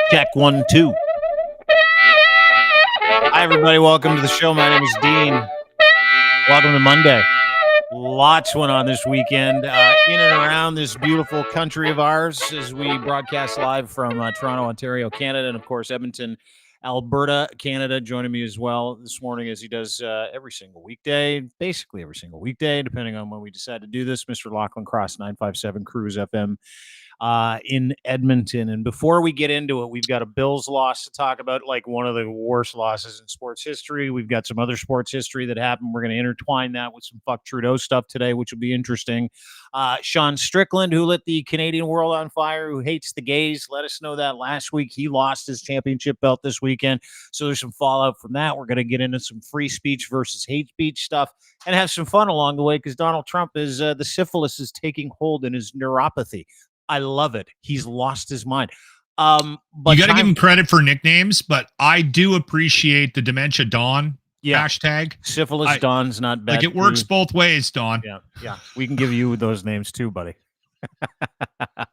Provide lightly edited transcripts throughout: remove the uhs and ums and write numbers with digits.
Check 1, 2. Hi, everybody. Welcome to the show. My name is Dean. Welcome to Monday. Lots went on this weekend in and around this beautiful country of ours as we broadcast live from Toronto, Ontario, Canada, and, of course, Edmonton, Alberta, Canada. Joining me as well this morning, as he does every single weekday, basically every single weekday, depending on when we decide to do this, Mr. Lachlan Cross, 957 Cruise FM. In Edmonton. And before we get into it, we've got a Bills loss to talk about, like one of the worst losses in sports history. We've got some other sports history that happened. We're going to intertwine that with some fuck Trudeau stuff today, which will be interesting. Sean Strickland, who lit the Canadian world on fire, who hates the gays, let us know that last week. He lost his championship belt this weekend. So there's some fallout from that. We're going to get into some free speech versus hate speech stuff and have some fun along the way because Donald Trump is the syphilis is taking hold in his neuropathy. I love it. He's lost his mind. But you got to give him credit for nicknames, but I do appreciate the Dementia Dawn hashtag. Syphilis Dawn's not bad. Like it works both ways, Dawn. Yeah. We can give you those names too, buddy. But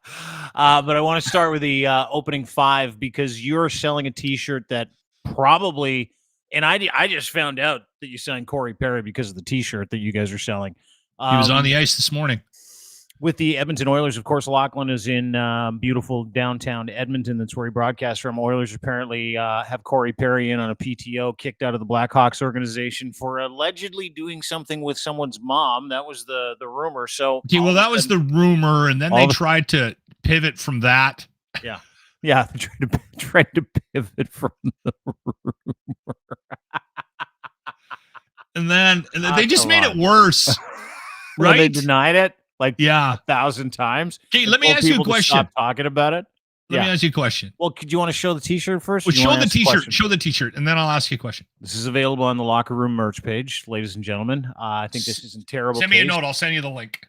I want to start with the opening five because you're selling a T-shirt that probably, and I just found out that you signed Cory Perry because of the T-shirt that you guys are selling. He was on the ice this morning. With the Edmonton Oilers, of course, Lachlan is in beautiful downtown Edmonton. That's where he broadcasts from. Oilers apparently have Cory Perry in on a PTO, kicked out of the Blackhawks organization for allegedly doing something with someone's mom. That was the rumor. So, okay, well, that was the rumor, and then they tried to pivot from that. Yeah, they tried to pivot from the rumor, and then they just made it worse. Right? They denied it. Like 1,000 times. Okay, let me ask you a question. Stop talking about it. Let me ask you a question. Well, could you want to show the T-shirt first? Well, show the T-shirt. Show the T-shirt, and then I'll ask you a question. This is available on the Locker Room merch page, ladies and gentlemen. I think this is in terrible. Send me a note. I'll send you the link.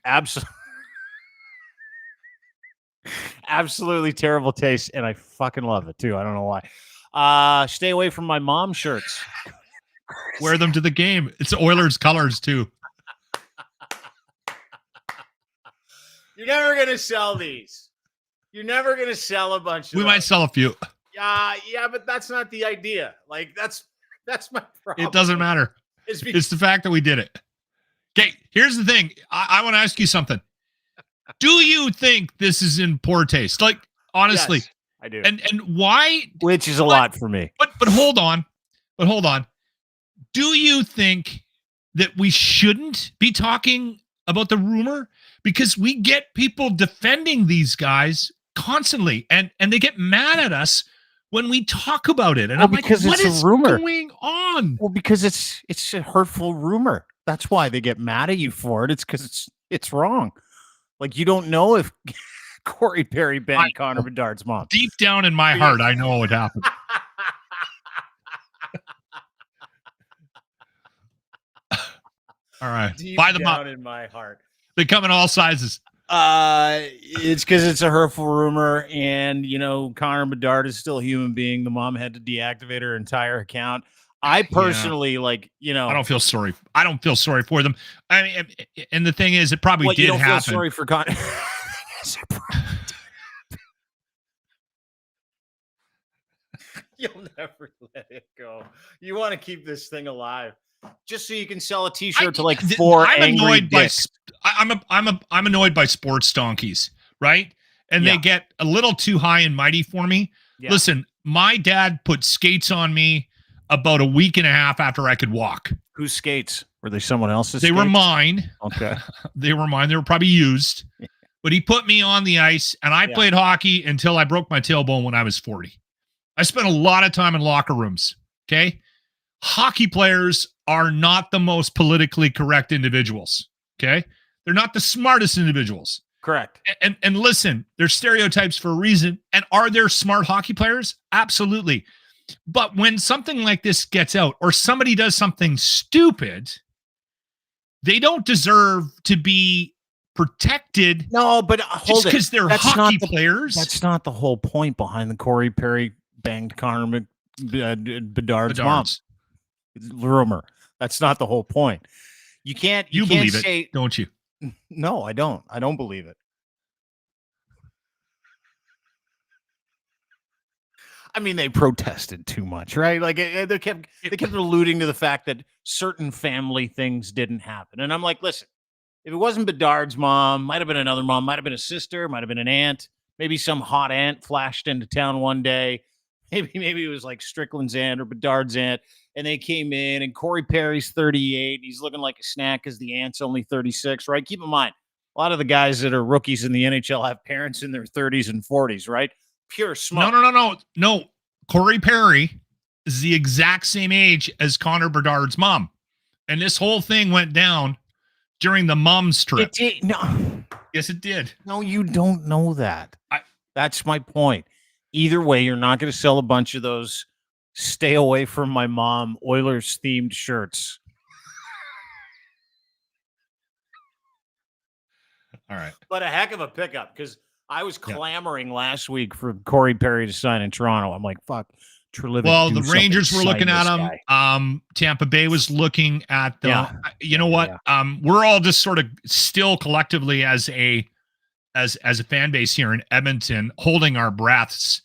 Absolutely terrible taste, and I fucking love it too. I don't know why. Stay away from my mom shirts. Wear them to the game. It's Oilers colors too. You're never going to sell these. You're never going to sell a bunch of We might sell a few. Yeah, but that's not the idea. Like, that's my problem. It doesn't matter. It's the fact that we did it. Okay, here's the thing. I want to ask you something. Do you think this is in poor taste? Like, honestly. Yes, I do. And why? Which is a lot for me. But hold on. Do you think that we shouldn't be talking about the rumor? Because we get people defending these guys constantly, and they get mad at us when we talk about it. And I'm like, what is going on? Well, because it's a hurtful rumor. That's why they get mad at you for it. It's because it's wrong. Like, you don't know if Cory Perry banged Connor Bedard's mom. Deep down in my heart, I know what happened. All right. Buy them up. In my heart. They come in all sizes. It's because it's a hurtful rumor, and Connor Bedard is still a human being. The mom had to deactivate her entire account. I personally I don't feel sorry. I don't feel sorry for them. I mean, and the thing is, it probably did happen. Feel sorry for Connor. You'll never let it go. You want to keep this thing alive. Just so you can sell a T-shirt to like four angry dicks. I'm annoyed by sports donkeys, right? And they get a little too high and mighty for me. Yeah. Listen, my dad put skates on me about a week and a half after I could walk. Whose skates? Were they someone else's? They were mine. Okay. They were mine. They were probably used. But he put me on the ice, and I played hockey until I broke my tailbone when I was 40. I spent a lot of time in locker rooms, okay? Hockey players are not the most politically correct individuals, okay? They're not the smartest individuals. Correct. And listen, there's stereotypes for a reason. And are there smart hockey players? Absolutely. But when something like this gets out or somebody does something stupid, they don't deserve to be protected. No, but hold it. Because they're hockey players. That's not the whole point behind the Cory Perry banged Connor Bedard's mom. Rumor. That's not the whole point. You can't. You can't believe it, don't you? No, I don't. I don't believe it. I mean, they protested too much, right? Like they kept alluding to the fact that certain family things didn't happen. And I'm like, listen, if it wasn't Bedard's mom, might have been another mom, might have been a sister, might have been an aunt, maybe some hot aunt flashed into town one day. Maybe it was like Strickland's aunt or Bedard's aunt, and they came in, and Cory Perry's 38. He's looking like a snack because the aunt's only 36, right? Keep in mind, a lot of the guys that are rookies in the NHL have parents in their 30s and 40s, right? Pure smoke. No. Cory Perry is the exact same age as Connor Bedard's mom. And this whole thing went down during the mom's trip. It did. No. Yes, it did. No, you don't know that. That's my point. Either way, you're not going to sell a bunch of those stay away from my mom Oilers themed shirts. All right. But a heck of a pickup, because I was clamoring last week for Cory Perry to sign in Toronto. I'm like, fuck. Well, the Rangers were looking at him. Tampa Bay was looking at them. You know what? Yeah. We're all just sort of still collectively as a fan base here in Edmonton holding our breaths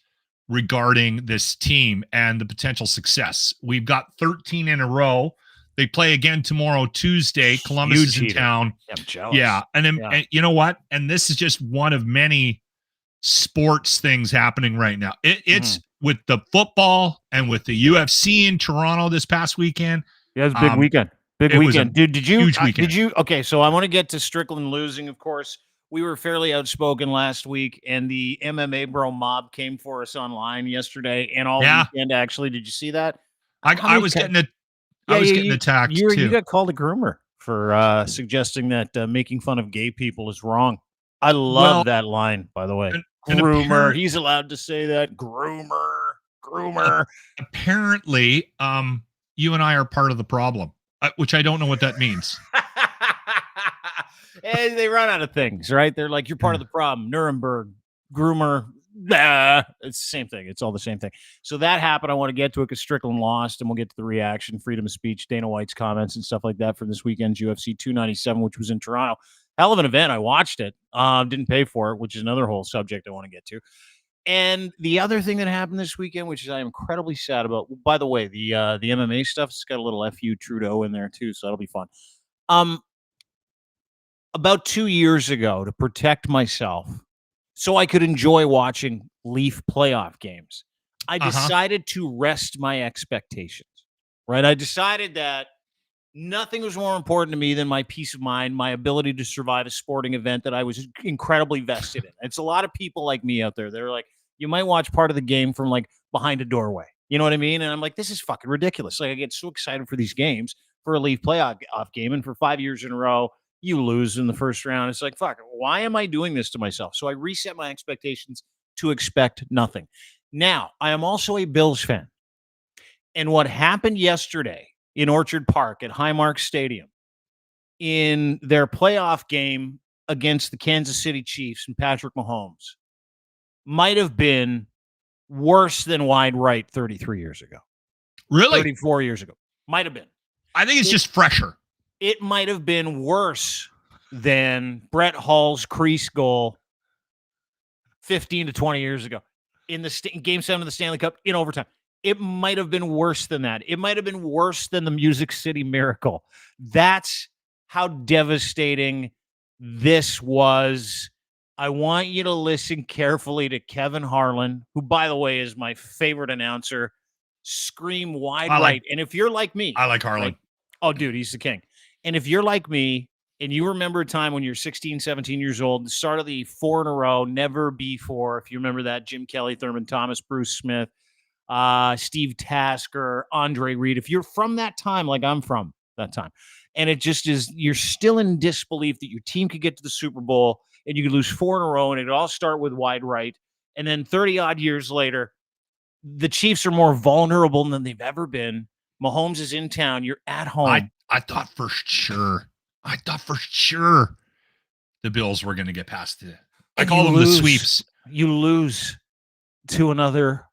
regarding this team and the potential success. We've got 13 in a row. They play again tomorrow, Tuesday. Columbus is in town. I'm jealous. Yeah. And then, and you know what? And this is just one of many sports things happening right now. It's with the football and with the UFC in Toronto this past weekend. Yeah, it was a big weekend. Big weekend. Dude, huge weekend. Okay, so I want to get to Strickland losing, of course. We were fairly outspoken last week, and the MMA bro mob came for us online yesterday and all weekend, actually. Did you see that? I was getting attacked, too. You got called a groomer for suggesting that making fun of gay people is wrong. I love that line, by the way. Groomer. He's allowed to say that. Groomer. Apparently, you and I are part of the problem, which I don't know what that means. And they run out of things, right? They're like, you're part of the problem. Nuremberg, groomer. It's the same thing. It's all the same thing. So that happened. I want to get to it because Strickland lost, and we'll get to the reaction, freedom of speech, Dana White's comments and stuff like that from this weekend's UFC 297, which was in Toronto. Hell of an event. I watched it. Didn't pay for it, which is another whole subject I want to get to. And the other thing that happened this weekend, which is I'm incredibly sad about. By the way, the MMA stuff, it's got a little FU Trudeau in there too, so that'll be fun. About 2 years ago, to protect myself, so I could enjoy watching Leaf playoff games, I decided to rest my expectations. Right? I decided that nothing was more important to me than my peace of mind, my ability to survive a sporting event that I was incredibly vested in. It's a lot of people like me out there. They're like, you might watch part of the game from like behind a doorway. You know what I mean? And I'm like, this is fucking ridiculous. Like, I get so excited for these games, for a Leaf playoff game. And for 5 years in a row, you lose in the first round. It's like, fuck, why am I doing this to myself? So I reset my expectations to expect nothing. Now, I am also a Bills fan. And what happened yesterday in Orchard Park at Highmark Stadium in their playoff game against the Kansas City Chiefs and Patrick Mahomes might have been worse than wide right 33 years ago. Really? 34 years ago. Might have been. I think it's just fresher. It might have been worse than Brett Hull's crease goal 15 to 20 years ago in the Game 7 of the Stanley Cup in overtime. It might have been worse than that. It might have been worse than the Music City Miracle. That's how devastating this was. I want you to listen carefully to Kevin Harlan, who, by the way, is my favorite announcer. Scream wide right. And if you're like me. I like Harlan. Oh, dude, he's the king. And if you're like me, and you remember a time when you're 16, 17 years old, the start of the 4 in a row, never before, if you remember that, Jim Kelly, Thurman Thomas, Bruce Smith, Steve Tasker, Andre Reed, if you're from that time, like I'm from that time, and it just is, you're still in disbelief that your team could get to the Super Bowl and you could lose 4 in a row and it'd all start with wide right. And then 30 odd years later, the Chiefs are more vulnerable than they've ever been. Mahomes is in town. You're at home. I thought for sure the Bills were going to get past it. I call them the sweeps. You lose to another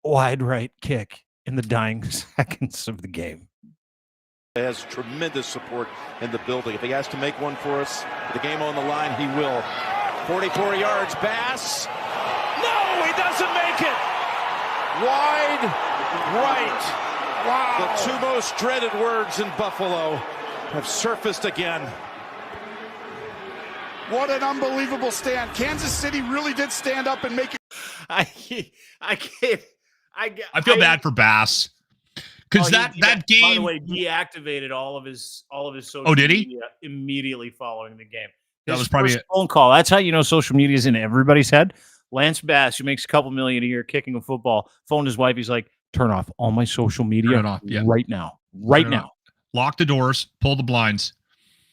wide right kick in the dying seconds of the game. He has tremendous support in the building. If he has to make one for us, the game on the line, he will. 44 yards, Bass. No, he doesn't make it. Wide right. Wow. The two most dreaded words in Buffalo have surfaced again. What an unbelievable stand. Kansas City really did stand up and make it. I can't. I feel bad for Bass because that game, by the way, deactivated all of his social did he? media immediately following the game. That was probably a phone call. That's how you know social media is in everybody's head. Lance Bass, who makes a couple million a year kicking a football, phoned his wife. He's like, turn off all my social media right now. Right now. Lock the doors, pull the blinds.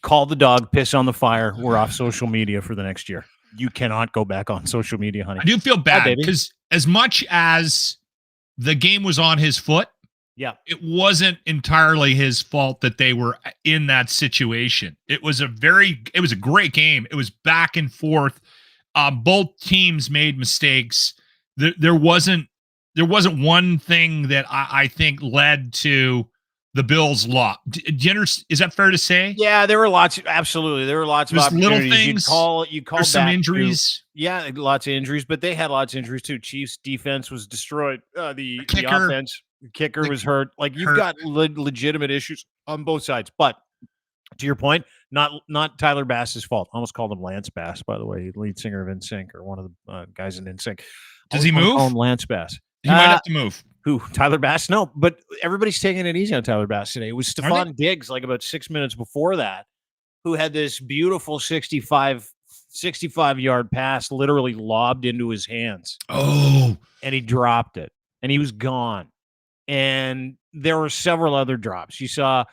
Call the dog, piss on the fire. We're off social media for the next year. You cannot go back on social media, honey. I do feel bad because as much as the game was on his foot, it wasn't entirely his fault that they were in that situation. It was a great game. It was back and forth. Both teams made mistakes. There wasn't one thing that I think led to the Bills' loss. Is that fair to say? Yeah, there were lots. Absolutely, there were lots of little things. You call some injuries. Lots of injuries, but they had lots of injuries too. Chiefs' defense was destroyed. The kicker was hurt. Like you've got legitimate issues on both sides. But to your point, not Tyler Bass's fault. I almost called him Lance Bass, by the way, lead singer of NSYNC or one of the guys in NSYNC. Does he move? Call him Lance Bass. He might have to move. Who? Tyler Bass? No, but everybody's taking it easy on Tyler Bass today. It was Stephon Diggs, like about 6 minutes before that, who had this beautiful 65-yard pass literally lobbed into his hands. Oh. And he dropped it. And he was gone. And there were several other drops. You saw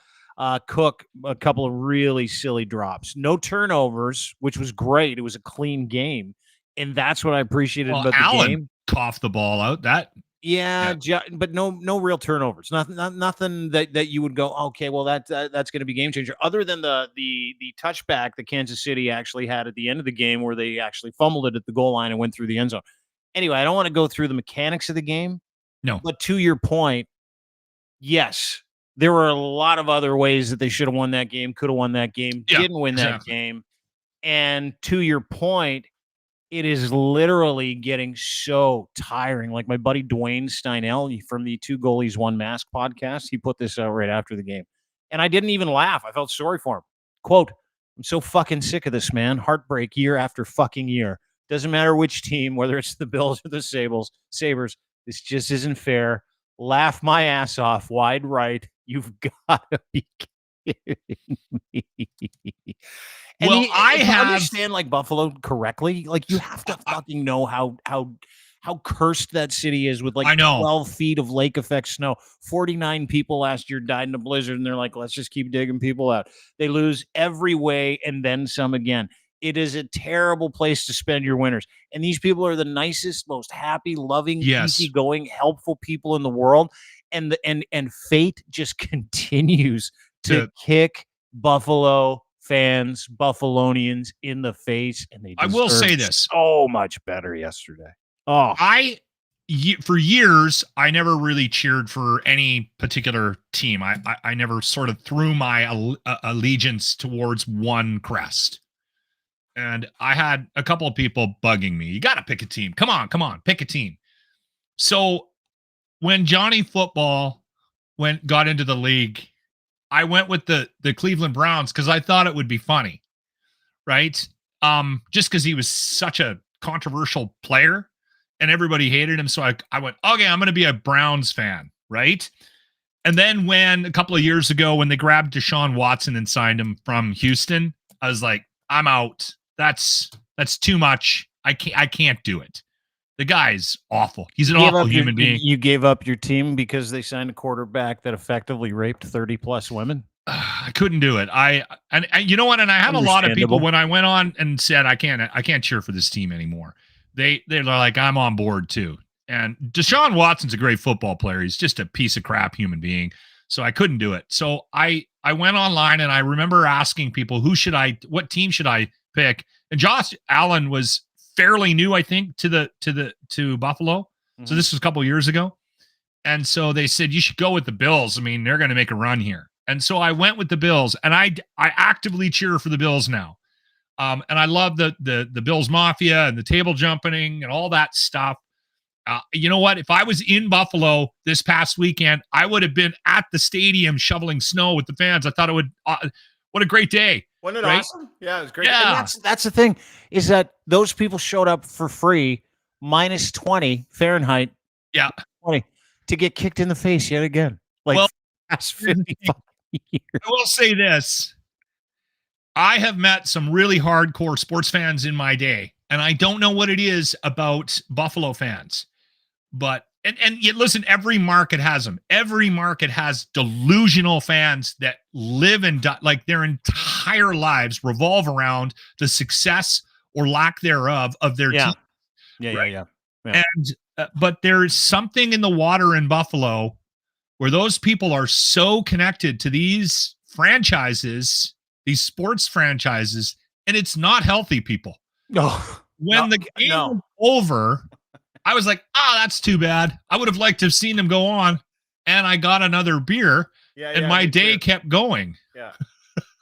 Cook, a couple of really silly drops. No turnovers, which was great. It was a clean game. And that's what I appreciated about the game. Coughed the ball out. But no real turnovers. Nothing that you would go, okay, well that's going to be game changer. Other than the touchback that Kansas City actually had at the end of the game, where they actually fumbled it at the goal line and went through the end zone. Anyway, I don't want to go through the mechanics of the game. No, but to your point, yes, there were a lot of other ways that they should have won that game, could have won that game, didn't win that game. And to your point, it is literally getting so tiring. Like my buddy Dwayne Steinell from the Two Goalies One Mask podcast, he put this out right after the game. And I didn't even laugh. I felt sorry for him. Quote, I'm so fucking sick of this, man. Heartbreak year after fucking year. Doesn't matter which team, whether it's the Bills or the Sabres. This just isn't fair. Laugh my ass off. Wide right. You've got to be kidding me. And I understand like Buffalo correctly. Like you have to fucking know how cursed that city is with like 12 feet of lake effect snow. 49 people last year died in a blizzard, and they're like, let's just keep digging people out. They lose every way and then some again. It is a terrible place to spend your winters. And these people are the nicest, most happy, loving, easygoing, helpful people in the world. And fate just continues to kick Buffalo fans, Buffalonians in the face, and they I will say this so much better yesterday. For years I never really cheered for any particular team. I never sort of threw my allegiance towards one crest, and I had a couple of people bugging me. You got to pick a team. Come on, pick a team. So when Johnny Football got into the league, I went with the Cleveland Browns because I thought it would be funny, right? Just because he was such a controversial player and everybody hated him. So I went, okay, I'm going to be a Browns fan, right? And then when a couple of years ago, when they grabbed Deshaun Watson and signed him from Houston, I was like, I'm out. That's too much. I can't do it. The guy's awful. He's an awful human being. You gave up your team because they signed a quarterback that effectively raped 30 plus women. I couldn't do it. And you know what? And I had a lot of people when I went on and said, I can't cheer for this team anymore. They're like, I'm on board too. And Deshaun Watson's a great football player. He's just a piece of crap human being. So I couldn't do it. So I went online and I remember asking people, what team should I pick? And Josh Allen was fairly new, I think, to Buffalo. Mm-hmm. So this was a couple of years ago. And so they said, you should go with the Bills. I mean, they're going to make a run here. And so I went with the Bills, and I actively cheer for the Bills now. And I love the Bills Mafia and the table jumping and all that stuff. You know what? If I was in Buffalo this past weekend, I would have been at the stadium shoveling snow with the fans. I thought it would. What a great day! Wasn't it right? awesome? Yeah, it was great. Yeah. And that's the thing, is that those people showed up for free, minus 20 Fahrenheit. Yeah. 20, to get kicked in the face yet again. Like, Well, past 55 years. I will say this. I have met some really hardcore sports fans in my day, and I don't know what it is about Buffalo fans. But and yet, listen, every market has them. Every market has delusional fans that live and die, like their entire lives revolve around the success or lack thereof of their team. Yeah. And but there's something in the water in Buffalo where those people are so connected to these franchises, these sports franchises, and it's not healthy, people. When the game was over, I was like, that's too bad. I would have liked to have seen them go on, and I got another beer, and my day kept going.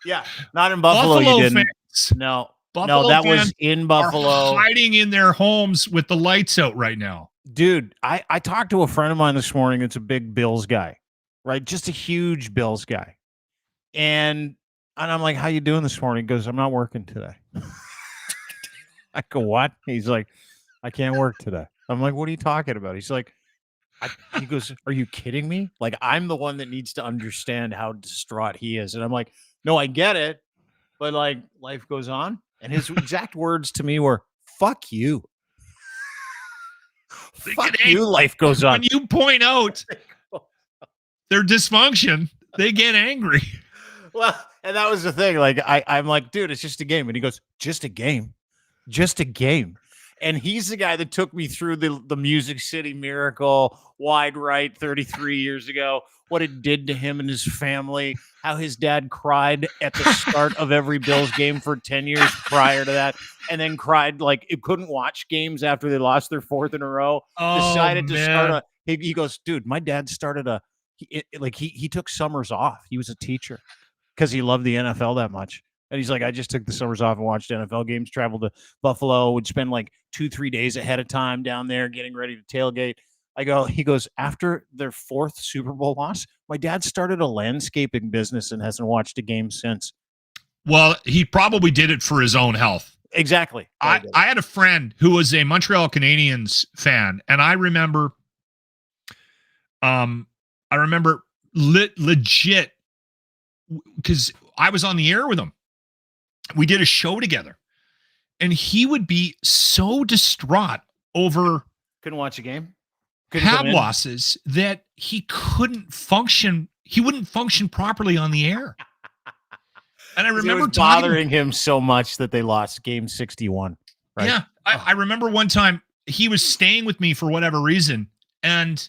Yeah. Not in Buffalo, you didn't. Fans, No, Buffalo that fans was in Buffalo. are hiding in their homes with the lights out right now. Dude, I talked to a friend of mine this morning. It's a big Bills guy, right? Just a huge Bills guy. And I'm like, how you doing this morning? He goes, I'm not working today. I go, what? He's like, I can't work today. I'm like, what are you talking about? He's like, he goes, are you kidding me? Like, I'm the one that needs to understand how distraught he is. And I'm like, no, I get it. But like, life goes on. And his exact words to me were, fuck you. Fuck you, life goes on. When you point out their dysfunction, they get angry. Well, and that was the thing. Like, I'm like, dude, it's just a game. And he goes, just a game. Just a game. And he's the guy that took me through the Music City Miracle, wide right 33 years ago, what it did to him and his family, how his dad cried at the start of every Bills game for 10 years prior to that, and then cried like it couldn't watch games after they lost their fourth in a row. Decided to start he goes, dude, my dad started he took summers off. He was a teacher because he loved the NFL that much. And he's like, I just took the summers off and watched NFL games, traveled to Buffalo, would spend like 2-3 days ahead of time down there getting ready to tailgate. He goes, after their fourth Super Bowl loss, my dad started a landscaping business and hasn't watched a game since. Well, he probably did it for his own health. Exactly. I had a friend who was a Montreal Canadiens fan, and I remember legit, because I was on the air with him. We did a show together, and he would be so distraught over couldn't watch a game, Hab losses that he couldn't function. He wouldn't function properly on the air. And I remember it was bothering him so much that they lost game 61. Right? Yeah. I remember one time he was staying with me for whatever reason. And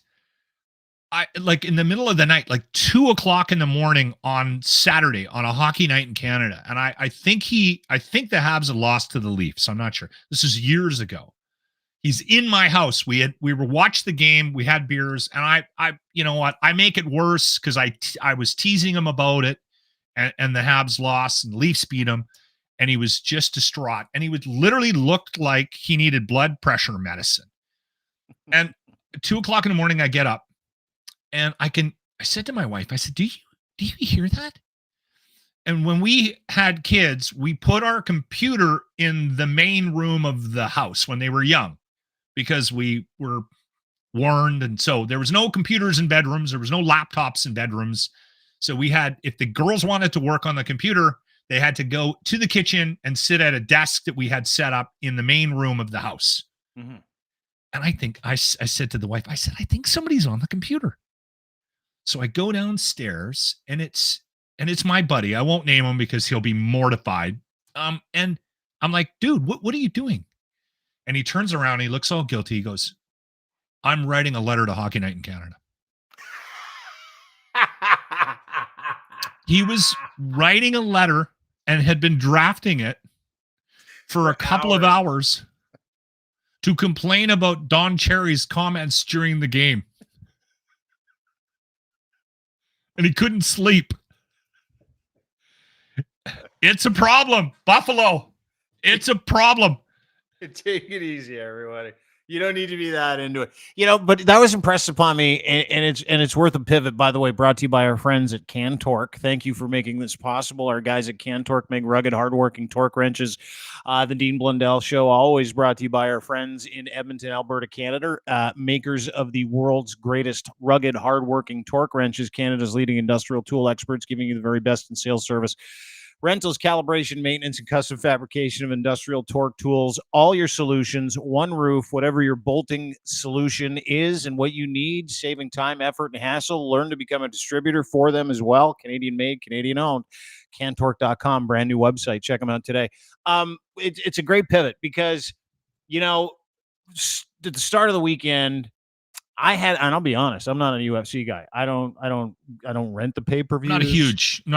I like in the middle of the night, like 2:00 in the morning on Saturday on a hockey night in Canada. And I think the Habs had lost to the Leafs. I'm not sure. This is years ago. He's in my house. We were watched the game. We had beers, and I you know what? I make it worse because I was teasing him about it, and the Habs lost and the Leafs beat him, and he was just distraught. And he would literally looked like he needed blood pressure medicine. And 2:00 in the morning, I get up, and I said to my wife, I said, do you hear that? And when we had kids, we put our computer in the main room of the house when they were young, because we were warned. And so there was no computers in bedrooms. There was no laptops in bedrooms. So we had, if the girls wanted to work on the computer, they had to go to the kitchen and sit at a desk that we had set up in the main room of the house. Mm-hmm. And I think I said to the wife, I said, I think somebody's on the computer. So I go downstairs, and it's my buddy. I won't name him because he'll be mortified. And I'm like, dude, what are you doing? And he turns around, and he looks all guilty. He goes, I'm writing a letter to Hockey Night in Canada. He was writing a letter and had been drafting it for a couple of hours to complain about Don Cherry's comments during the game. And he couldn't sleep. It's a problem, Buffalo. It's a problem. Take it easy, everybody. You don't need to be that into it. But that was impressed upon me, and it's worth a pivot, by the way, brought to you by our friends at Cantork. Thank you for making this possible. Our guys at Cantork make rugged, hardworking torque wrenches. The Dean Blundell Show, always brought to you by our friends in Edmonton, Alberta, Canada, makers of the world's greatest rugged, hardworking torque wrenches, Canada's leading industrial tool experts, giving you the very best in sales service, rentals, calibration, maintenance, and custom fabrication of industrial torque tools. All your solutions, one roof, whatever your bolting solution is and what you need, saving time, effort, and hassle. Learn to become a distributor for them as well. Canadian made, Canadian owned. Cantork.com, brand new website. Check them out today. It's a great pivot because, at the start of the weekend, and I'll be honest, I'm not a UFC guy. I don't rent the pay-per-views. Not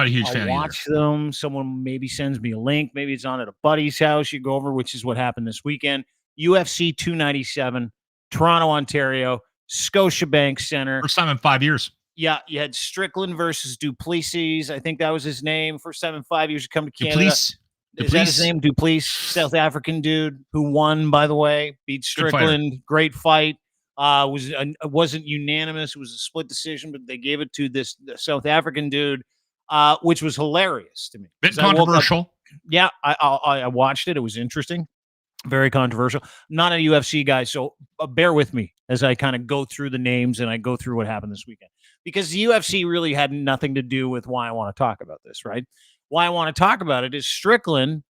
a huge fan. I watch them. Someone maybe sends me a link. Maybe it's on at a buddy's house. You go over, which is what happened this weekend. UFC 297, Toronto, Ontario, Scotiabank Center. First time in 5 years. Yeah, you had Strickland versus Duplessis. I think that was his name. First time in 5 years to come to Canada. Duplessis. Is that his name? Duplessis, South African dude who won, by the way, beat Strickland. Great fight. Wasn't unanimous. It was a split decision, but they gave it to the South African dude, which was hilarious to me. Bit controversial. I watched it. It was interesting. Very controversial. Not a UFC guy, so bear with me as I kind of go through the names and I go through what happened this weekend. Because the UFC really had nothing to do with why I want to talk about this, right? Why I want to talk about it is Strickland.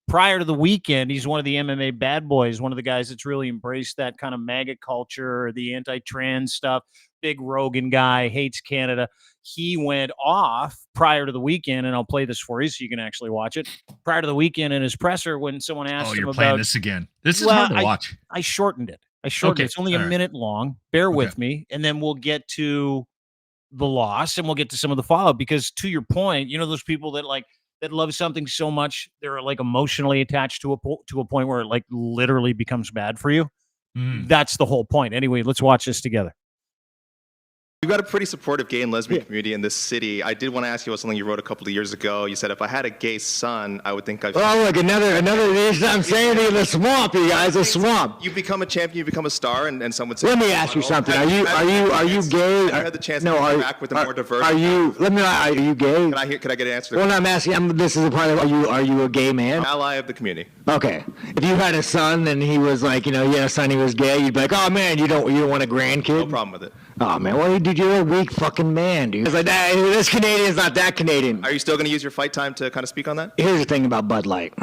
Prior to the weekend, he's one of the MMA bad boys, one of the guys that's really embraced that kind of MAGA culture, the anti-trans stuff, big Rogan guy, hates Canada. He went off prior to the weekend, and I'll play this for you so you can actually watch it. Prior to the weekend in his presser, when someone asked him about— you're playing this again. This is hard to watch. I shortened it. It's only a minute long. Bear with me, and then we'll get to the loss, and we'll get to some of the follow-up, because to your point, those people that love something so much they're like emotionally attached to a point where it like literally becomes bad for you. That's the whole point. Anyway, let's watch this together. We've got a pretty supportive gay and lesbian community in this city. I did want to ask you about something you wrote a couple of years ago. You said, if I had a gay son, I would think I'd... Oh, look, another, I'm saying in the swamp, you guys, a swamp. You become a champion, you become a star, and some would say... Let me ask you something. Are you gay? You had the chance to interact with a more diverse... Are you gay? Can I get an answer? Well, I'm asking, this is a part of, are you a gay man? Ally of the community. Okay. If you had a son and he was like, you had a son, he was gay, you'd be like, oh man, you don't want a grandkid? No problem with it. Oh man, well, dude, you're a weak fucking man, dude. It's like, this Canadian's not that Canadian. Are you still going to use your fight time to kind of speak on that? Here's the thing about Bud Light.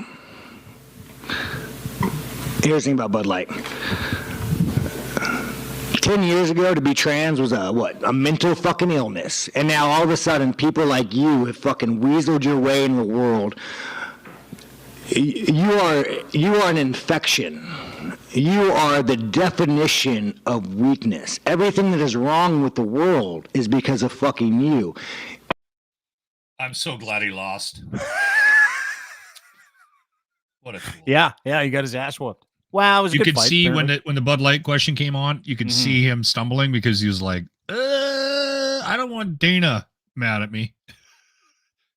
10 years ago, to be trans was a mental fucking illness. And now all of a sudden, people like you have fucking weaseled your way in the world. You are an infection. You are the definition of weakness. Everything that is wrong with the world is because of fucking you. I'm so glad he lost. What a fool. Yeah, he got his ass whooped. Wow, it was a good fight. You could see when the Bud Light question came on, you could see him stumbling because he was like, I don't want Dana mad at me.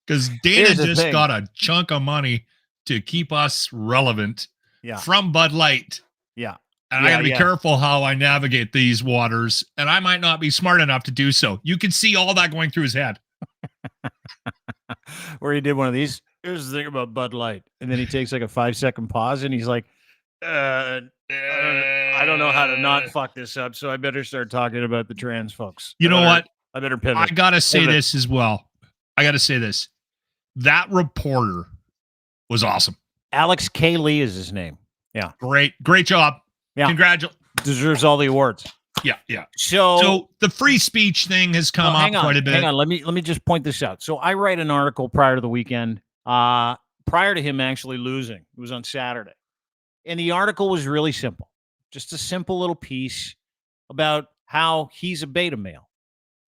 Because Dana just got a chunk of money to keep us relevant from Bud Light. Yeah. And I got to be careful how I navigate these waters, and I might not be smart enough to do so. You can see all that going through his head. Where he did one of these. Here's the thing about Bud Light. And then he takes like a 5-second pause, and he's like, I don't know how to not fuck this up, so I better start talking about the trans folks. You know what? I better pivot. I got to say this as well. That reporter was awesome. Alex K. Lee is his name. Yeah. Great job. Yeah. Congratulations. Deserves all the awards. Yeah. So the free speech thing has come up quite a bit. Hang on. Let me just point this out. So I write an article prior to the weekend, prior to him actually losing. It was on Saturday. And the article was really simple. Just a simple little piece about how he's a beta male,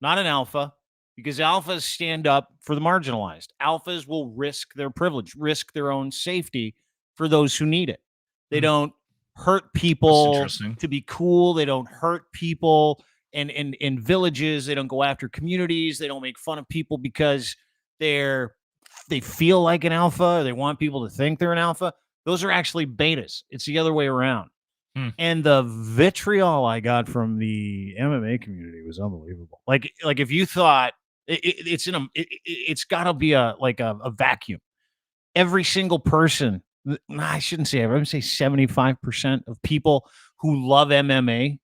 not an alpha, because alphas stand up for the marginalized. Alphas will risk their privilege, risk their own safety for those who need it. They don't hurt people to be cool. They don't hurt people in villages. They don't go after communities. They don't make fun of people because they feel like an alpha. Or they want people to think they're an alpha. Those are actually betas. It's the other way around. And the vitriol I got from the MMA community was unbelievable. Like if you thought it's got to be a vacuum. Every single person, I shouldn't say, I would say 75% of people who love MMA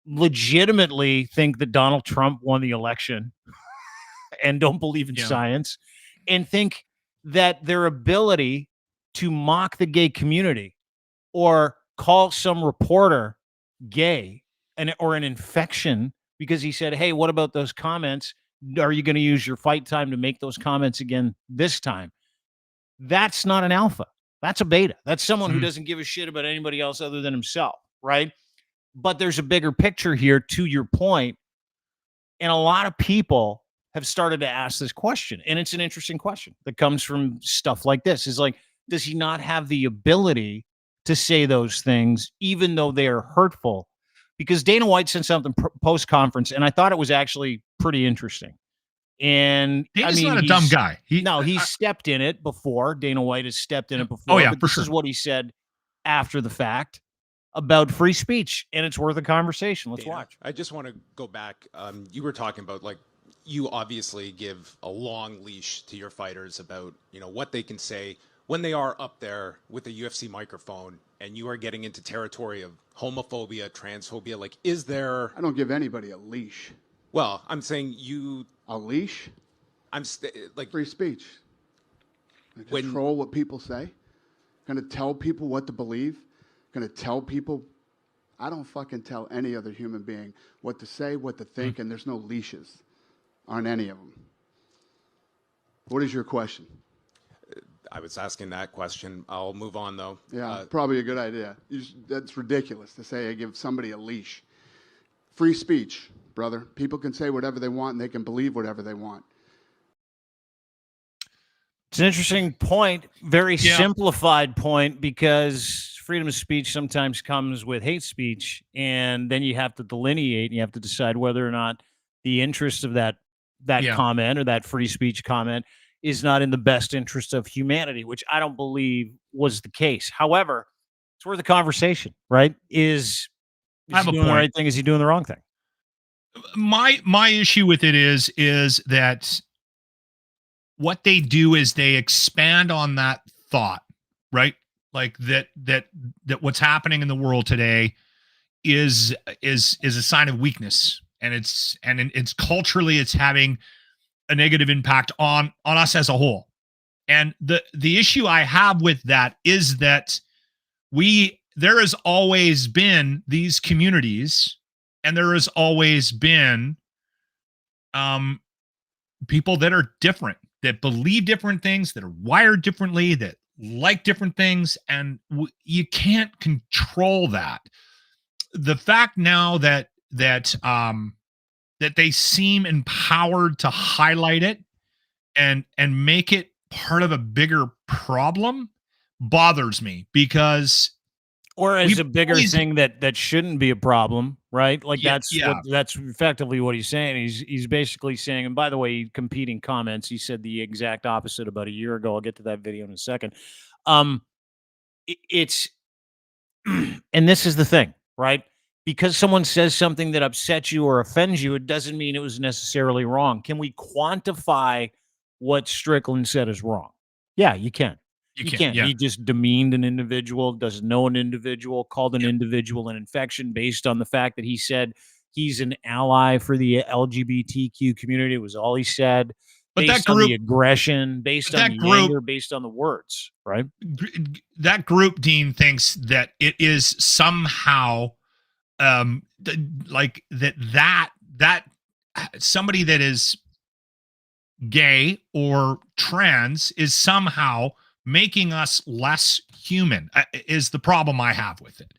legitimately think that Donald Trump won the election and don't believe in science, and think that their ability to mock the gay community or call some reporter gay or an infection because he said, hey, what about those comments? Are you going to use your fight time to make those comments again this time? That's not an alpha. That's a beta. That's someone who doesn't give a shit about anybody else other than himself, right? But there's a bigger picture here, to your point, and a lot of people have started to ask this question, and it's an interesting question that comes from stuff like this. Is like, does he not have the ability to say those things, even though they are hurtful? Because Dana White said something post-conference, and I thought it was actually pretty interesting. And Dana's not a dumb guy. He's stepped in it before. Dana White has stepped in it before. Oh, yeah, but for this is what he said after the fact about free speech, and it's worth a conversation. Let's watch. I just want to go back. You were talking about, like, you obviously give a long leash to your fighters about, what they can say when they are up there with a UFC microphone, and you are getting into territory of homophobia, transphobia. Like, is there... I don't give anybody a leash. Well, I'm saying you... A leash? like... Free speech. Control what people say. Going to tell people what to believe. Going to tell people... I don't fucking tell any other human being what to say, what to think, and there's no leashes on any of them. What is your question? I was asking that question. I'll move on, though. Yeah, probably a good idea. That's ridiculous to say I give somebody a leash. Free speech, brother. People can say whatever they want, and they can believe whatever they want. It's an interesting point, very simplified point, because freedom of speech sometimes comes with hate speech, and then you have to delineate, and you have to decide whether or not the interest of that comment or that free speech comment is not in the best interest of humanity, which I don't believe was the case. However, it's worth a conversation, right? Is he doing the right thing? Is he doing the wrong thing? My issue with it is that what they do is they expand on that thought, right? Like that what's happening in the world today is a sign of weakness, and it's culturally it's having a negative impact on us as a whole. And the issue I have with that is that there has always been these communities, and there has always been people that are different, that believe different things, that are wired differently, that like different things, and you can't control that. The fact now that they seem empowered to highlight it and make it part of a bigger problem bothers me, because or as a bigger thing that shouldn't be a problem, right? Like that's effectively what he's saying. He's basically saying, and by the way, competing comments, he said the exact opposite about a year ago. I'll get to that video in a second. It's and this is the thing, right? Because someone says something that upsets you or offends you, it doesn't mean it was necessarily wrong. Can we quantify what Strickland said is wrong? Yeah, you can. You can't. Yeah. He just demeaned an individual, doesn't know an individual, called an individual an infection based on the fact that he said he's an ally for the LGBTQ community. It was all he said. But based on the aggression, based on the anger, based on the words, right? That group, Dean, thinks that it is somehow like that somebody that is gay or trans is somehow making us less human, is the problem I have with it.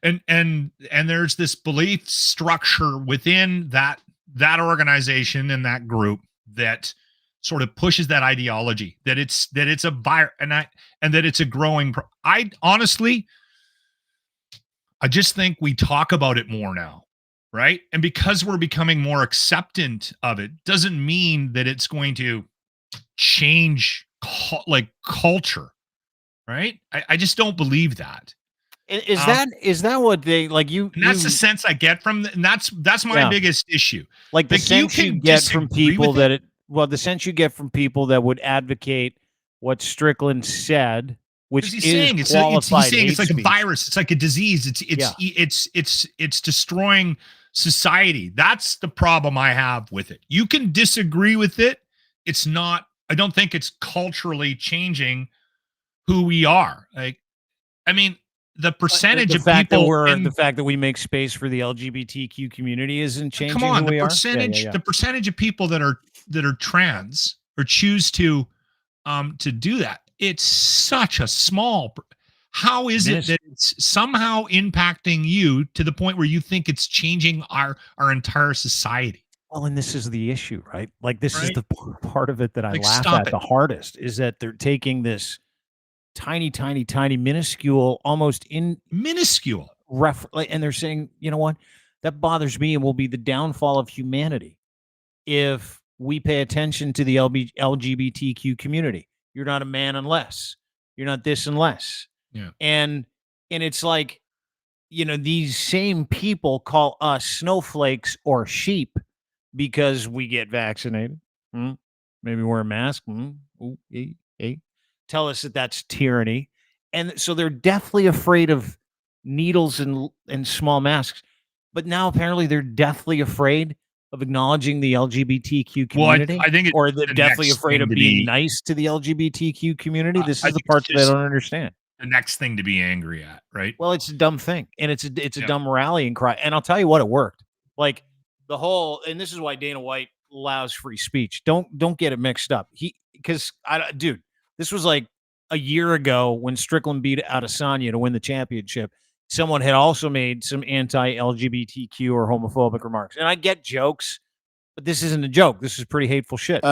And there's this belief structure within that organization and that group that sort of pushes that ideology that it's a virus and that it's a growing I just think we talk about it more now, right? And because we're becoming more acceptant of it, doesn't mean that it's going to change like culture, right? I just don't believe that. Is that what they like? And that's the sense I get from, and that's my biggest issue. Like the sense you get from people the sense you get from people that would advocate what Strickland said, which he's is saying qualified it's like speech. a virus. It's like a disease. It's destroying society. That's the problem I have with it. You can disagree with it. It's not. I don't think it's culturally changing who we are. Like, I mean, the percentage of people, the fact that we make space for the LGBTQ community isn't changing. Come on, who we percentage, are? the percentage of people that are trans or choose to do that. It's such a small. How is it that it's somehow impacting you to the point where you think it's changing our entire society? Well, and this is the issue, right? Like this is the part of it that I laugh stop at it. the hardest is that they're taking this tiny, minuscule, almost minuscule and they're saying, you know what, that bothers me and will be the downfall of humanity if we pay attention to the LGBTQ community. You're not a man unless you're not this unless. Yeah. And it's like, you know, these same people call us snowflakes or sheep because we get vaccinated. Maybe wear a mask. Ooh, hey. Tell us that that's tyranny. And so they're deathly afraid of needles and small masks. But now apparently they're deathly afraid of acknowledging the LGBTQ community. Well, I think or they're deathly afraid of being nice to the LGBTQ community. This is the part that I don't understand. The next thing to be angry at, right? Well, it's a dumb thing. And it's a dumb rallying cry. And I'll tell you what, it worked. Like the whole, and this is why Dana White allows free speech. Don't get it mixed up. Dude, this was like a year ago when Strickland beat Adesanya to win the championship. Someone had also made some anti-LGBTQ or homophobic remarks. And I get jokes, but this isn't a joke. This is pretty hateful shit.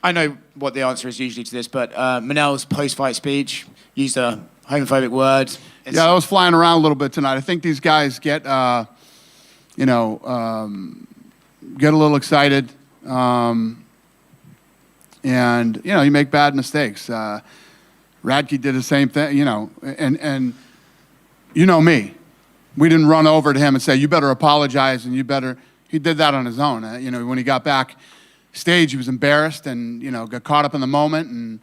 I know what the answer is usually to this, but Manel's post-fight speech used a homophobic word. I was flying around a little bit tonight. I think these guys get, get a little excited. And, you make bad mistakes. Radke did the same thing, and you know me. We didn't run over to him and say, you better apologize and he did that on his own. When he got back stage, he was embarrassed and, got caught up in the moment. And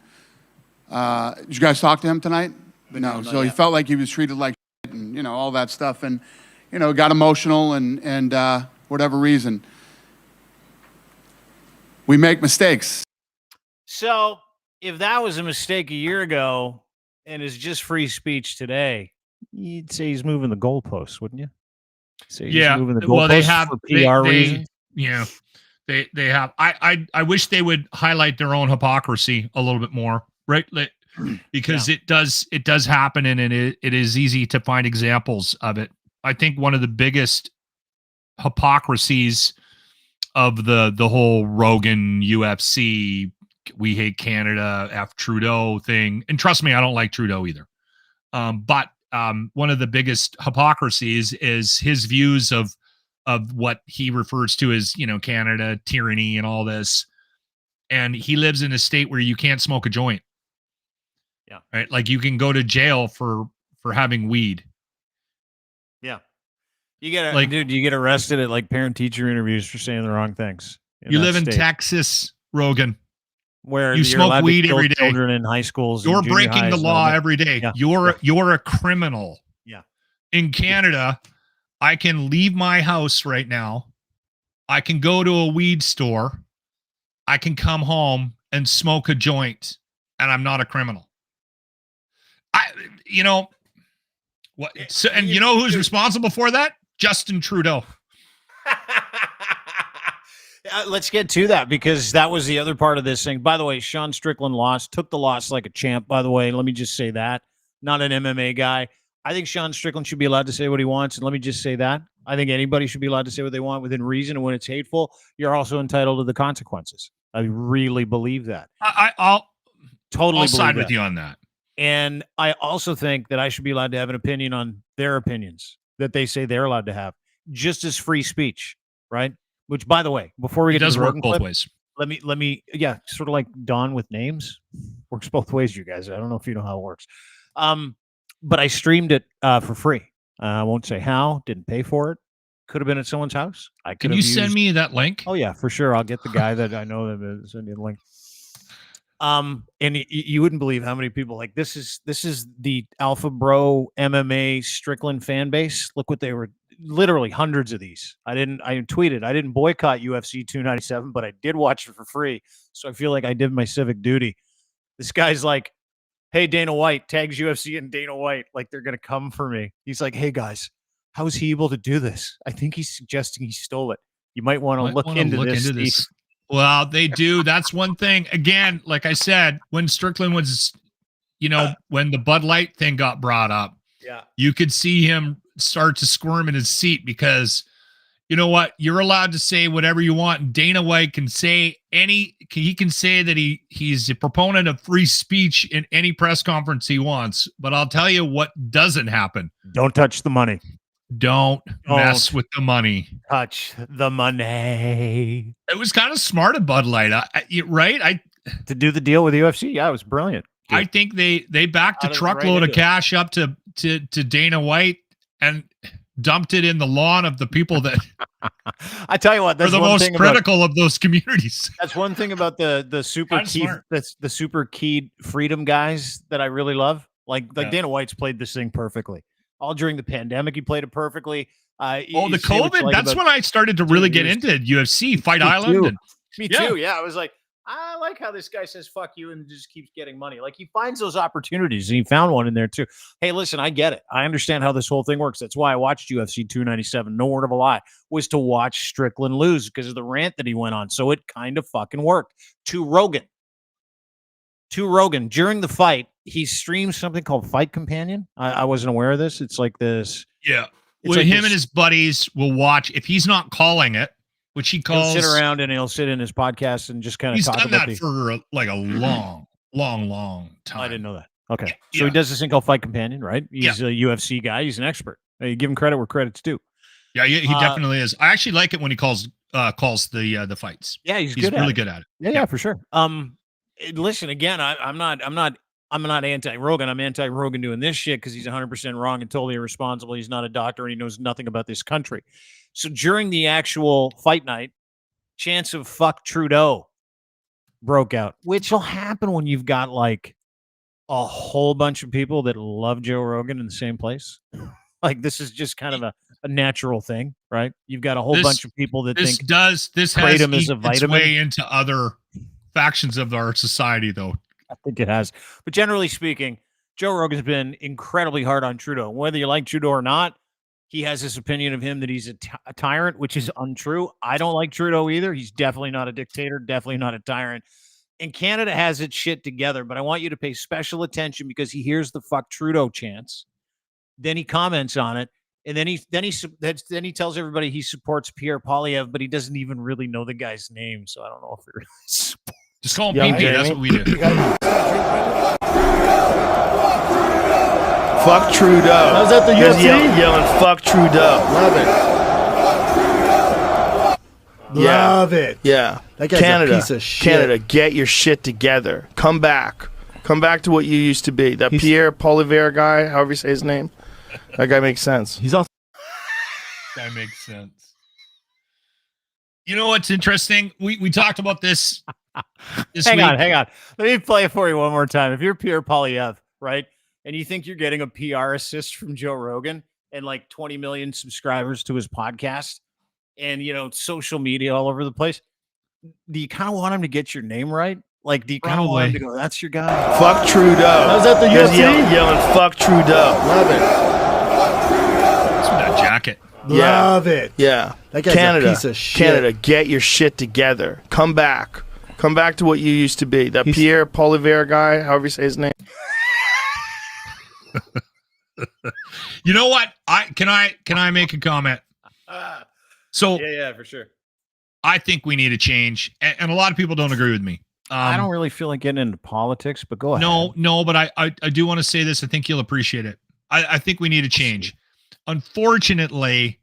did you guys talk to him tonight? No. So he felt like he was treated like shit and, all that stuff. And, got emotional and whatever reason. We make mistakes. So if that was a mistake a year ago and is just free speach today, you'd say he's moving the goalposts, wouldn't you? Say he's moving the goalposts. Well, they have for PR reasons. Yeah, they have. I wish they would highlight their own hypocrisy a little bit more, right? Because it does happen, and it is easy to find examples of it. I think one of the biggest hypocrisies of the whole Rogan UFC, we hate Canada, F Trudeau thing. And trust me, I don't like Trudeau either. But one of the biggest hypocrisies is his views of what he refers to as, Canada, tyranny and all this. And he lives in a state where you can't smoke a joint. Yeah. Right. Like you can go to jail for having weed. Yeah. You get arrested at like parent teacher interviews for saying the wrong things. You live in Texas, Rogan, where you smoke weed every day. Children in high schools. You're breaking the law every day. Yeah. You're a criminal. Yeah. In Canada, I can leave my house right now. I can go to a weed store. I can come home and smoke a joint, and I'm not a criminal. What? So, and you know who's responsible for that? Justin Trudeau. Let's get to that because that was the other part of this thing. By the way, Sean Strickland took the loss like a champ, by the way. Let me just say that. Not an MMA guy. I think Sean Strickland should be allowed to say what he wants. And let me just say that. I think anybody should be allowed to say what they want within reason. And when it's hateful, you're also entitled to the consequences. I really believe that. I'll totally side with you on that. And I also think that I should be allowed to have an opinion on their opinions that they say they're allowed to have, just as free speech, right? Which, by the way, before we get to the work Rogan both clip, ways. Let me, sort of like Don with names. Works both ways, you guys. I don't know if you know how it works. but I streamed it for free. I won't say how. Didn't pay for it. Could have been at someone's house. Can you send me that link? Oh yeah, for sure. I'll get the guy that I know that is sending the link. And you wouldn't believe how many people like this is the Alpha Bro MMA Strickland fan base. Look what they were, literally hundreds of these. I tweeted, I didn't boycott UFC 297, but I did watch it for free. So I feel like I did my civic duty. This guy's like, hey, Dana White, tags UFC and Dana White, like they're going to come for me. He's like, hey guys, how is he able to do this? I think he's suggesting he stole it. You might want to look into this. Well, they do. That's one thing. Again, like I said, when Strickland was, when the Bud Light thing got brought up, you could see him start to squirm in his seat because, you know what? You're allowed to say whatever you want. And Dana White can say he can say that he's a proponent of free speech in any press conference he wants. But I'll tell you what doesn't happen. Don't touch the money. Don't mess with the money. Touch the money. It was kind of smart of Bud Light, right? To do the deal with UFC. Yeah, it was brilliant. Dude. I think they backed a truckload of cash up to Dana White and dumped it in the lawn of the people that I tell you what, that's are the most critical of those communities. That's one thing about the super key, that's the super keyed freedom guys that I really love. Like Dana White's played this thing perfectly. All during the pandemic, he played it perfectly. The COVID, that's when I started to really get into UFC, Fight Island. Me too. Yeah, I was like, I like how this guy says fuck you and just keeps getting money. Like he finds those opportunities, and he found one in there too. Hey, listen, I get it. I understand how this whole thing works. That's why I watched UFC 297. No word of a lie, was to watch Strickland lose because of the rant that he went on. So it kind of fucking worked. To Rogan, during the fight, he streams something called Fight Companion. I wasn't aware of this. It's like this. Yeah. Well, him and his buddies will watch. If he's not calling it, which he calls. He'll sit around and he'll sit in his podcast and just kind of talk about it. He's done that for like a long time. I didn't know that. Okay. So he does this thing called Fight Companion, right? He's a UFC guy. He's an expert. You give him credit where credit's due. Yeah, he definitely is. I actually like it when he calls the fights. Yeah, he's really good at it. Yeah, for sure. Listen, again, I'm not anti-Rogan. I'm anti-Rogan doing this shit because he's 100% wrong and totally irresponsible. He's not a doctor and he knows nothing about this country. So during the actual fight night, chants of fuck Trudeau broke out, which will happen when you've got like a whole bunch of people that love Joe Rogan in the same place. Like this is just kind of a natural thing, right? You've got a whole bunch of people that think this has eaten its way into other factions of our society, though. I think it has. But generally speaking, Joe Rogan's been incredibly hard on Trudeau. Whether you like Trudeau or not, he has this opinion of him that he's a tyrant, which is untrue. I don't like Trudeau either. He's definitely not a dictator, definitely not a tyrant. And Canada has its shit together, but I want you to pay special attention because he hears the fuck Trudeau chants. Then he comments on it. And then he tells everybody he supports Pierre Poilievre, but he doesn't even really know the guy's name. So I don't know if he really supports. Just call him PJ. That's what we do. Fuck Trudeau. I was at the UFC yelling fuck Trudeau. Love it. Yeah. That guy's a piece of shit. Canada, get your shit together. Come back. Come back to what you used to be. That Pierre Poilievre guy, however you say his name. That guy makes sense. He's also. That makes sense. You know what's interesting? We talked about this. Hang on. Let me play it for you one more time. If you're Pierre Poilievre, right, and you think you're getting a PR assist from Joe Rogan and like 20 million subscribers to his podcast and, social media all over the place, do you kind of want him to get your name right? Like, do you kind of want him to go, that's your guy? Fuck Trudeau. I was at the UFC yelling fuck Trudeau. Love it. What's with that jacket? Love it. Yeah. That guy's a piece of shit. Canada, get your shit together. Come back. Come back to what you used to be. That Pierre Poilievre guy, however you say his name. You know what? Can I make a comment? So yeah, for sure. I think we need a change, and a lot of people don't agree with me. I don't really feel like getting into politics, but go ahead. No, but I do want to say this. I think you'll appreciate it. I think we need a change. Unfortunately,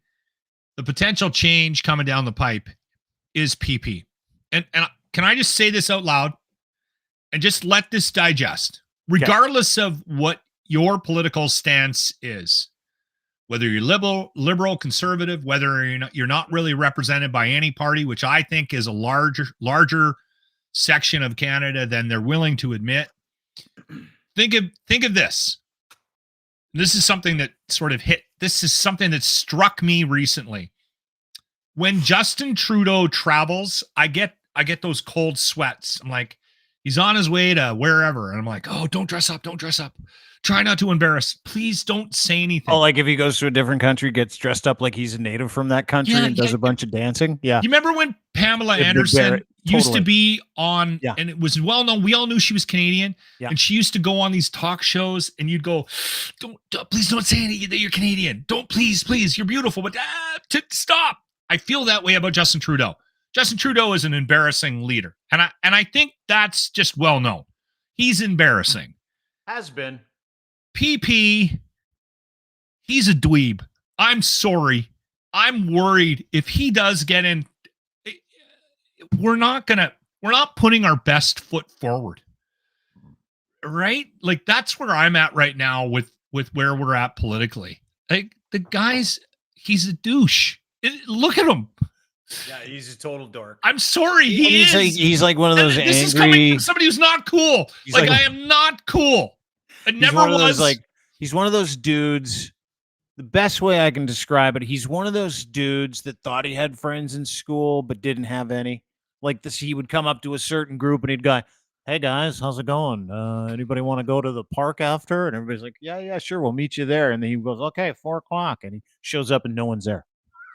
the potential change coming down the pipe is PP. And can I just say this out loud and just let this digest? Regardless of what your political stance is. Whether you're liberal, conservative, whether you're not really represented by any party, which I think is a larger section of Canada than they're willing to admit. Think of this. This is something that sort of hit. This is something that struck me recently. When Justin Trudeau travels, I get those cold sweats. I'm like, he's on his way to wherever, and I'm like, oh, don't dress up. Try not to embarrass. Please don't say anything. Oh, like if he goes to a different country, gets dressed up like he's a native from that country and does a bunch of dancing. Yeah. You remember when Pamela Anderson used to be on, and it was well known. We all knew she was Canadian, and she used to go on these talk shows, and you'd go, please don't say anything that you're Canadian. Don't, please, you're beautiful, but stop. I feel that way about Justin Trudeau. Justin Trudeau is an embarrassing leader, and I think that's just well known. He's embarrassing. Has been. PP, he's a dweeb. I'm sorry. I'm worried if he does get in, we're not putting our best foot forward. Right? Like that's where I'm at right now with where we're at politically. Like the guy's, he's a douche. Look at him. Yeah, he's a total dork. I'm sorry. He's like one of those this angry. is coming from somebody who's not cool. Like I am not cool. It never was. He's one of those dudes. The best way I can describe it, he's one of those dudes that thought he had friends in school but didn't have any. Like this, he would come up to a certain group and he'd go, "Hey guys, how's it going? Anybody want to go to the park after?" And everybody's like, "Yeah, sure, we'll meet you there." And then he goes, "Okay, 4:00," and he shows up and no one's there.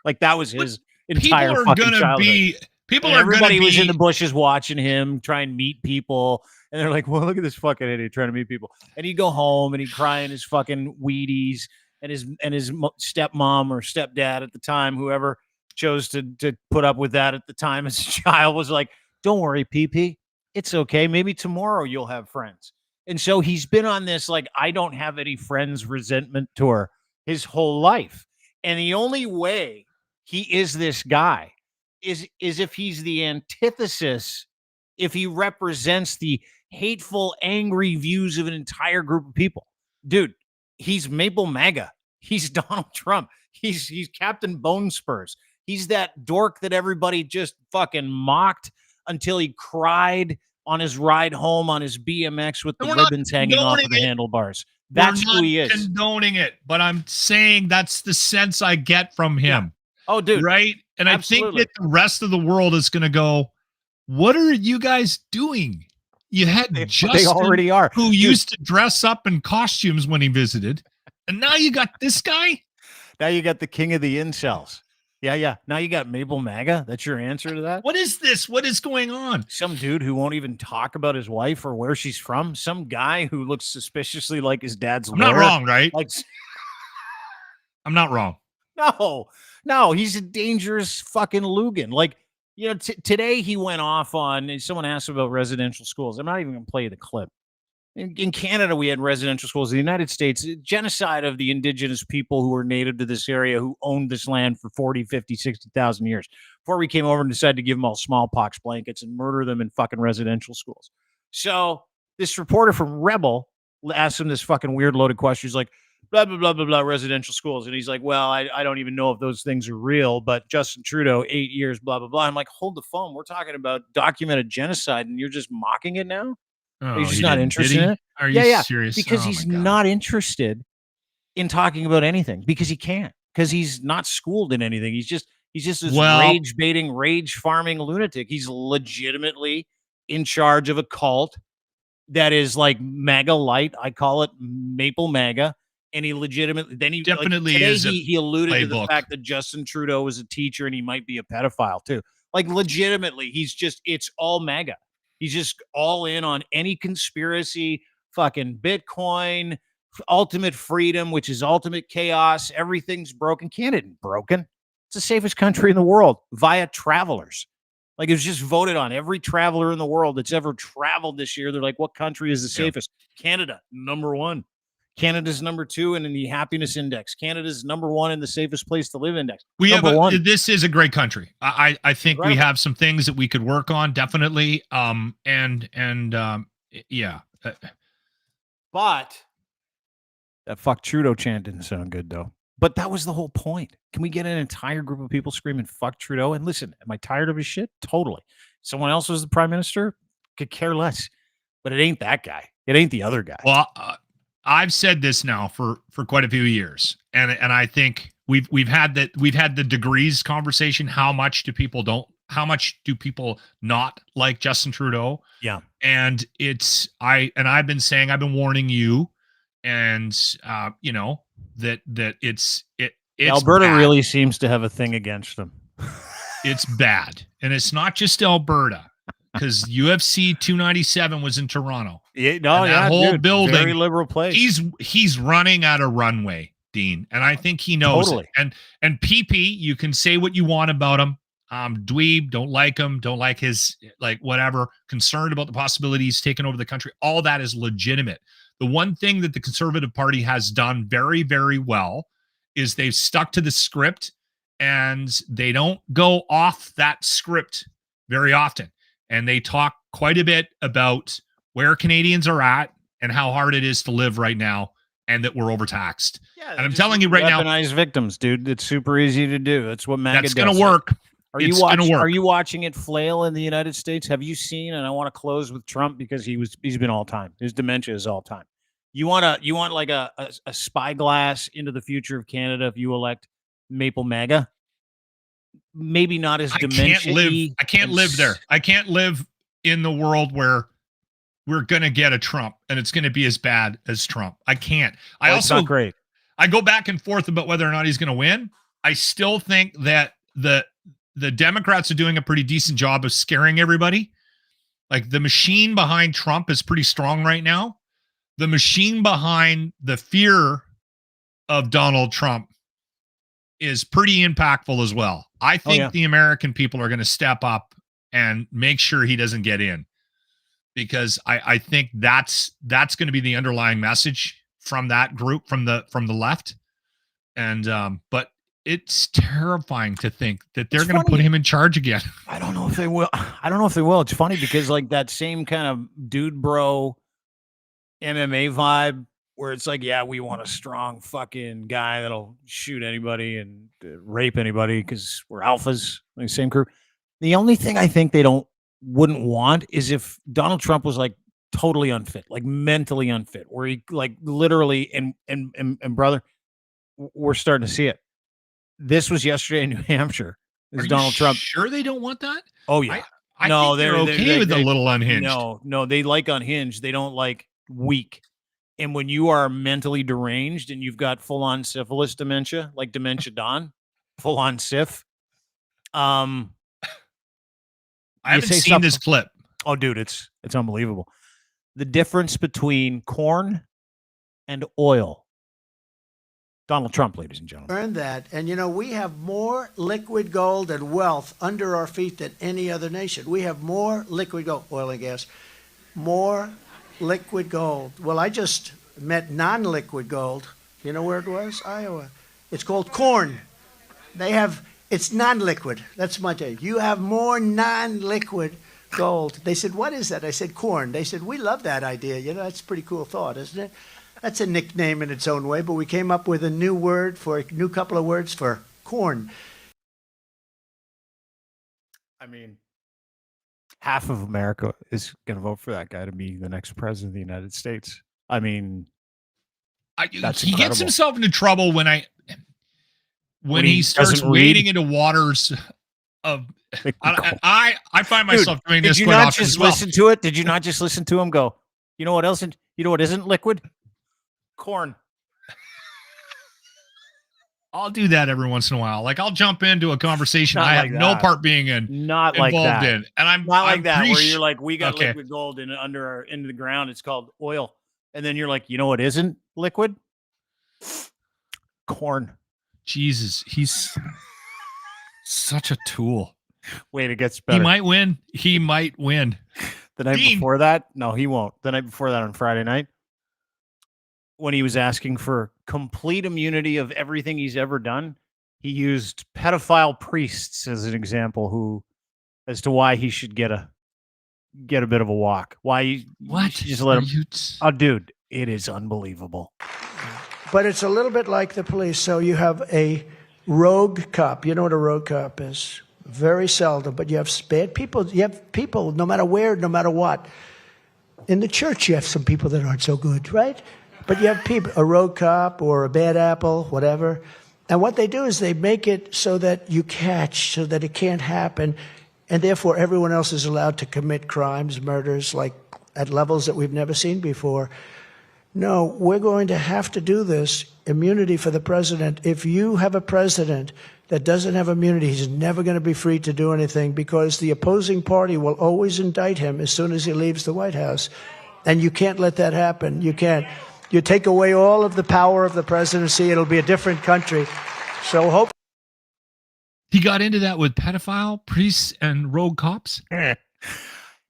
Like that was his entire fucking childhood. Everybody was in the bushes watching him try and meet people. And they're like, well, look at this fucking idiot trying to meet people. And he'd go home and he'd cry in his fucking Wheaties, and his stepmom or stepdad at the time, whoever chose to put up with that at the time as a child, was like, don't worry, PP. It's okay. Maybe tomorrow you'll have friends. And so he's been on this, like, I don't have any friends resentment tour his whole life. And the only way he is this guy is if he's the antithesis, if he represents the hateful, angry views of an entire group of people. Dude, he's Maple MAGA. He's Donald Trump. He's Captain Bone Spurs. He's that dork that everybody just fucking mocked until he cried on his ride home on his BMX with the ribbons hanging off of the handlebars. That's who he is. I'm not condoning it, but I'm saying that's the sense I get from him. Yeah. Oh, dude. Right? And absolutely. I think that the rest of the world is going to go, what are you guys doing? You had Justin, they already are, who used to dress up in costumes when he visited, and now you got this guy? Now you got the king of the incels. Yeah. Now you got Maple MAGA. That's your answer to that? What is this? What is going on? Some dude who won't even talk about his wife or where she's from. Some guy who looks suspiciously like his dad's lawyer. I'm not wrong, right? Like, I'm not wrong. No, he's a dangerous fucking Lugan. Like, you know, today he went off on, someone asked about residential schools. I'm not even going to play the clip. In Canada, we had residential schools. In the United States, genocide of the indigenous people who were native to this area, who owned this land for 40, 50, 60,000 years before we came over and decided to give them all smallpox blankets and murder them in fucking residential schools. So this reporter from Rebel asked him this fucking weird loaded question. He's like, blah, blah, blah, blah, blah, residential schools. And he's like, well, I don't even know if those things are real, but Justin Trudeau, 8 years, blah, blah, blah. I'm like, hold the phone. We're talking about documented genocide, and you're just mocking it now? Oh, he's just not interested in it? Are you serious? Because he's not interested in talking about anything, because he can't, because he's not schooled in anything. He's just this rage baiting, rage farming lunatic. He's legitimately in charge of a cult that is like MAGA light. I call it Maple MAGA. And he legitimately, then he definitely like, is. He alluded to the fact that Justin Trudeau was a teacher and he might be a pedophile too. Like legitimately, it's all MAGA. He's just all in on any conspiracy, fucking Bitcoin, ultimate freedom, which is ultimate chaos. Everything's broken. Canada isn't broken. It's the safest country in the world via travelers. Like it was just voted on. Every traveler in the world that's ever traveled this year, they're like, what country is the safest? Canada, number one. Canada's number two in the happiness index. Canada's number one in the safest place to live index. This is a great country. I think we have some things that we could work on, definitely. Yeah. But That fuck Trudeau chant didn't sound good though. But that was the whole point. Can we get an entire group of people screaming fuck Trudeau? And listen, am I tired of his shit? Totally. Someone else was the prime minister? Could care less. But it ain't that guy. It ain't the other guy. Well, I've said this now for quite a few years, and I think we've had the degrees conversation. How much do people not like Justin Trudeau? Yeah. And I've been warning you, and that it's Alberta bad. really seems to have a thing against them. It's bad, and it's not just Alberta, because UFC 297 was in Toronto. That whole building, very liberal place. He's running out of runway, Dean, and I think he knows Totally. it. And PP, you can say what you want about him. Dweeb, don't like him, don't like his whatever. Concerned about the possibility he's taken over the country. All that is legitimate. The one thing that the Conservative Party has done very, very well is they've stuck to the script, and they don't go off that script very often. And they talk quite a bit about where Canadians are at and how hard it is to live right now, and that we're overtaxed. Yeah, and I'm telling you right now, weaponize victims, dude. It's super easy to do. That's what MAGA does. that's going to work. Are you watching it flail in the United States? Have you seen? And I want to close with Trump because he's been all time. His dementia is all time. You want like a spyglass into the future of Canada if you elect Maple MAGA? Maybe not as dementia. I can't live there. I can't live in the world where we're going to get a Trump and it's going to be as bad as Trump. I can't. It's not great. I go back and forth about whether or not he's going to win. I still think that the Democrats are doing a pretty decent job of scaring everybody. Like, the machine behind Trump is pretty strong right now. The machine behind the fear of Donald Trump is pretty impactful as well. I think the American people are going to step up and make sure he doesn't get in, because I think that's going to be the underlying message from that group, from the left. And but it's terrifying to think that they're going to put him in charge again. I don't know if they will. It's funny because like that same kind of dude bro MMA vibe where it's like, yeah, we want a strong fucking guy that'll shoot anybody and rape anybody because we're alphas, like same crew. The only thing I think they wouldn't want is if Donald Trump was like totally unfit, like mentally unfit, where he like literally and brother, we're starting to see it. This was yesterday in New Hampshire. Is Donald Trump sure they don't want that? Oh yeah. I think they're okay with a little unhinged. No, they like unhinged. They don't like weak. And when you are mentally deranged and you've got full-on syphilis dementia, like dementia Don, full-on syph. I haven't seen this clip. Oh, dude, it's unbelievable. The difference between corn and oil. Donald Trump, ladies and gentlemen. Earned that. And, we have more liquid gold and wealth under our feet than any other nation. We have more liquid gold, oil and gas, more liquid gold. Well, I just met non-liquid gold. You know where it was? Iowa. It's called corn. It's non-liquid. That's my take. You have more non-liquid gold. They said, what is that? I said, corn. They said, we love that idea. That's a pretty cool thought, isn't it? That's a nickname in its own way, but we came up with a new couple of words for corn. I mean, half of America is going to vote for that guy to be the next president of the United States. I mean, that's he incredible. gets himself into trouble when he starts wading into waters of. I find myself doing this quite often as well. Listen to it? Did you not just listen to him go? You know what else? You know what isn't liquid? Corn. I'll do that every once in a while. Like, I'll jump into a conversation I have no part being involved in, and I'm not like that. Where you're like, we got liquid gold into the ground. It's called oil, and then you're like, you know what isn't liquid? Corn. Jesus, he's such a tool. Wait, it gets better. He might win. The night before that, no, he won't. The night before that, on Friday night, when he was asking for complete immunity of everything he's ever done, he used pedophile priests as an example as to why he should get a bit of a walk. Why you just let him? Oh, dude, it is unbelievable. But it's a little bit like the police. So you have a rogue cop. You know what a rogue cop is? Very seldom. But you have bad people. You have people, no matter where, no matter what. In the church, you have some people that aren't so good, right? But you have people, a rogue cop or a bad apple, whatever. And what they do is they make it so that you catch, so that it can't happen. And therefore, everyone else is allowed to commit crimes, murders, like at levels that we've never seen before. No, we're going to have to do this. Immunity for the president. If you have a president that doesn't have immunity, he's never going to be free to do anything because the opposing party will always indict him as soon as he leaves the White House. And you can't let that happen. You can't. You take away all of the power of the presidency, it'll be a different country. So hope. He got into that with pedophile priests and rogue cops.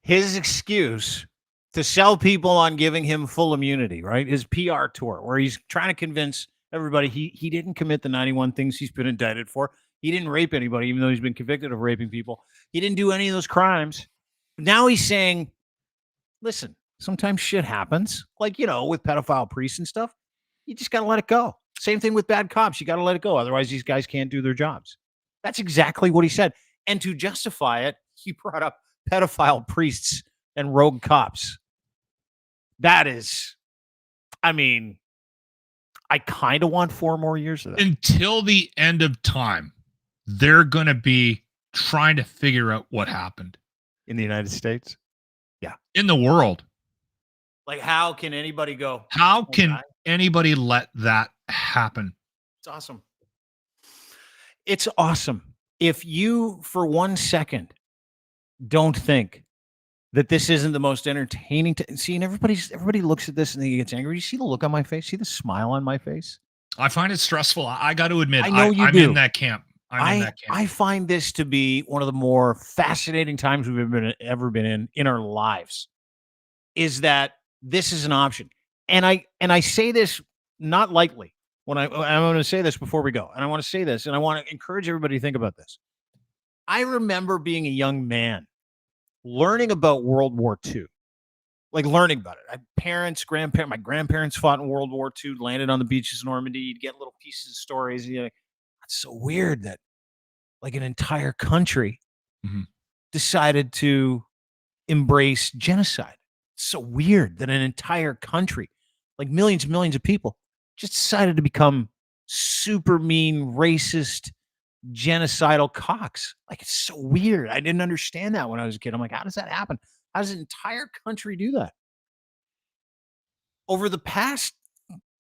His excuse to sell people on giving him full immunity, right? His PR tour, where he's trying to convince everybody he didn't commit the 91 things he's been indicted for. He didn't rape anybody, even though he's been convicted of raping people. He didn't do any of those crimes. Now he's saying, listen, sometimes shit happens. Like, with pedophile priests and stuff, you just got to let it go. Same thing with bad cops. You got to let it go. Otherwise, these guys can't do their jobs. That's exactly what he said. And to justify it, he brought up pedophile priests and rogue cops. That is, I kind of want 4 more years of that. Until the end of time, they're going to be trying to figure out what happened. In the United States? Yeah. In the world. Like, how can anybody go? How can anybody let that happen? It's awesome. It's awesome. If you, for 1 second, don't think that this isn't the most entertaining see, and everybody looks at this and he gets angry. You see the look on my face? See the smile on my face? I find it stressful. I got to admit, I know you I'm do. in that camp. I find this to be one of the more fascinating times we've ever been in our lives. Is that this is an option, and I say this not lightly. When I'm going to say this before we go, and I want to say this, and I want to encourage everybody to think about this. I remember being a young man, learning about World War II, like learning about it. My grandparents fought in World War II, landed on the beaches of Normandy. You'd get little pieces of stories. You're like, that's so weird that like an entire country decided to embrace genocide. It's so weird that an entire country, like millions and millions of people, just decided to become super mean, racist, genocidal cocks. Like, it's so weird. I didn't understand that when I was a kid. I'm like, how does that happen? How does an entire country do that? Over the past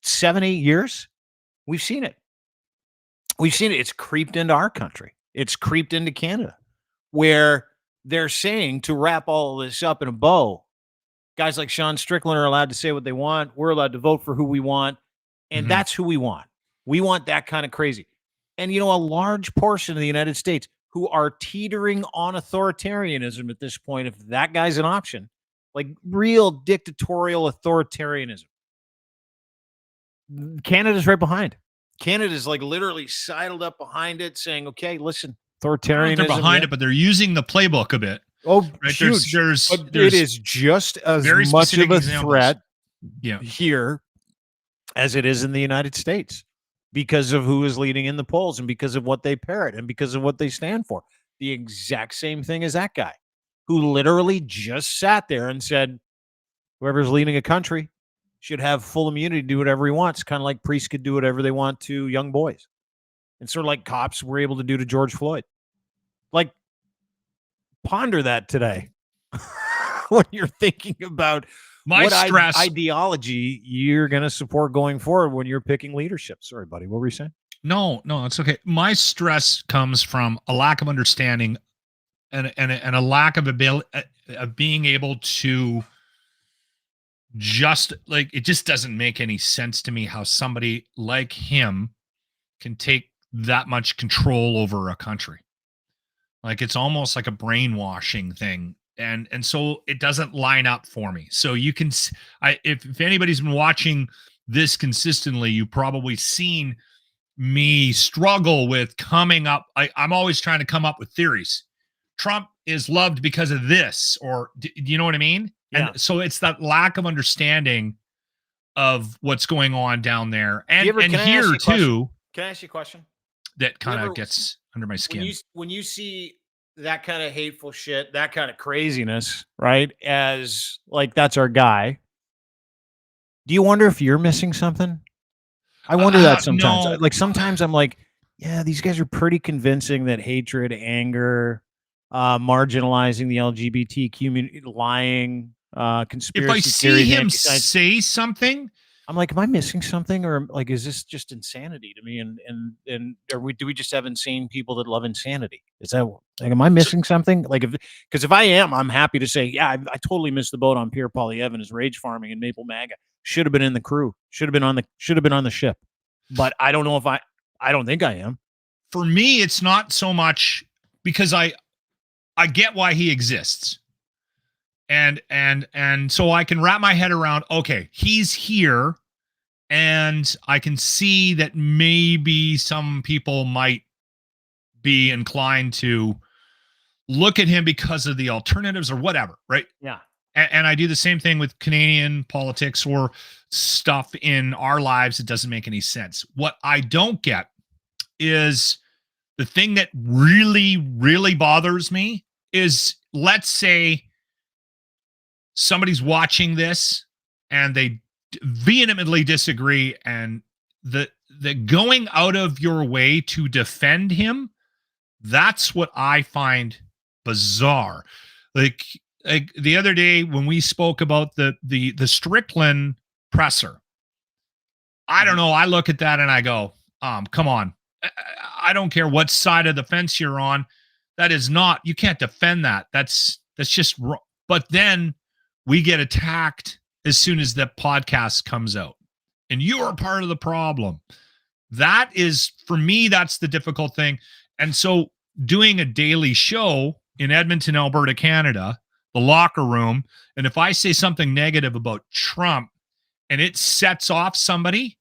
7-8 years, we've seen it. It's creeped into our country. It's creeped into Canada, where they're saying, to wrap all of this up in a bow, guys like Sean Strickland are allowed to say what they want. We're allowed to vote for who we want. And that's who we want. We want that kind of crazy. And, a large portion of the United States who are teetering on authoritarianism at this point, if that guy's an option, like real dictatorial authoritarianism, Canada's right behind. Canada's like literally sidled up behind it saying, okay, listen, authoritarianism. They're behind it, but they're using the playbook a bit. Oh, right? huge. There's it is just as much of a threat here as it is in the United States, because of who is leading in the polls and because of what they parrot and because of what they stand for. The exact same thing as that guy who literally just sat there and said, whoever's leading a country should have full immunity to do whatever he wants, kind of like priests could do whatever they want to young boys. And sort of like cops were able to do to George Floyd. Like, ponder that today when you're thinking about what ideology you're going to support going forward when you're picking leadership. Sorry, buddy. What were you saying? No, it's okay. My stress comes from a lack of understanding and a lack of ability of being able to just like, it just doesn't make any sense to me how somebody like him can take that much control over a country. Like, it's almost like a brainwashing thing. And so it doesn't line up for me. So you can, if anybody's been watching this consistently, you've probably seen me struggle with coming up. I'm always trying to come up with theories. Trump is loved because of this, or do you know what I mean? Yeah. And so it's that lack of understanding of what's going on down there, and can I here ask you a question? too. Can I ask you a question? That kind ever- of gets under my skin. When you see that kind of hateful shit, that kind of craziness, right? As like that's our guy. Do you wonder if you're missing something? I wonder that sometimes. No. Like sometimes I'm like, yeah, these guys are pretty convincing that hatred, anger, marginalizing the LGBT community, lying, conspiracy If I see theories, him anti-science. say something, I'm like, am I missing something, or like, is this just insanity to me? And do we just have insane people that love insanity? Is that like, am I missing something? Like, because if I am, I'm happy to say, yeah, I totally missed the boat on Pierre Poilievre and his rage farming and Maple MAGA. Should have been in the crew. Should have been on the ship. But I don't know if I don't think I am. for me, it's not so much because I get why he exists. And so I can wrap my head around, okay, he's here, and I can see that maybe some people might be inclined to look at him because of the alternatives or whatever, right? Yeah. And I do the same thing with Canadian politics or stuff in our lives. It doesn't make any sense. What I don't get is the thing that really, really bothers me is, let's say somebody's watching this and they vehemently disagree, and the going out of your way to defend him, that's what I find bizarre. Like the other day when we spoke about the Strickland presser, I don't know, I look at that and I go, come on. I don't care what side of the fence you're on. That is not, you can't defend that. That's just wrong. But then we get attacked as soon as the podcast comes out, and you're part of the problem. That is, for me, that's the difficult thing. And so doing a daily show in Edmonton, Alberta, Canada, the locker room, and if I say something negative about Trump and it sets off somebody,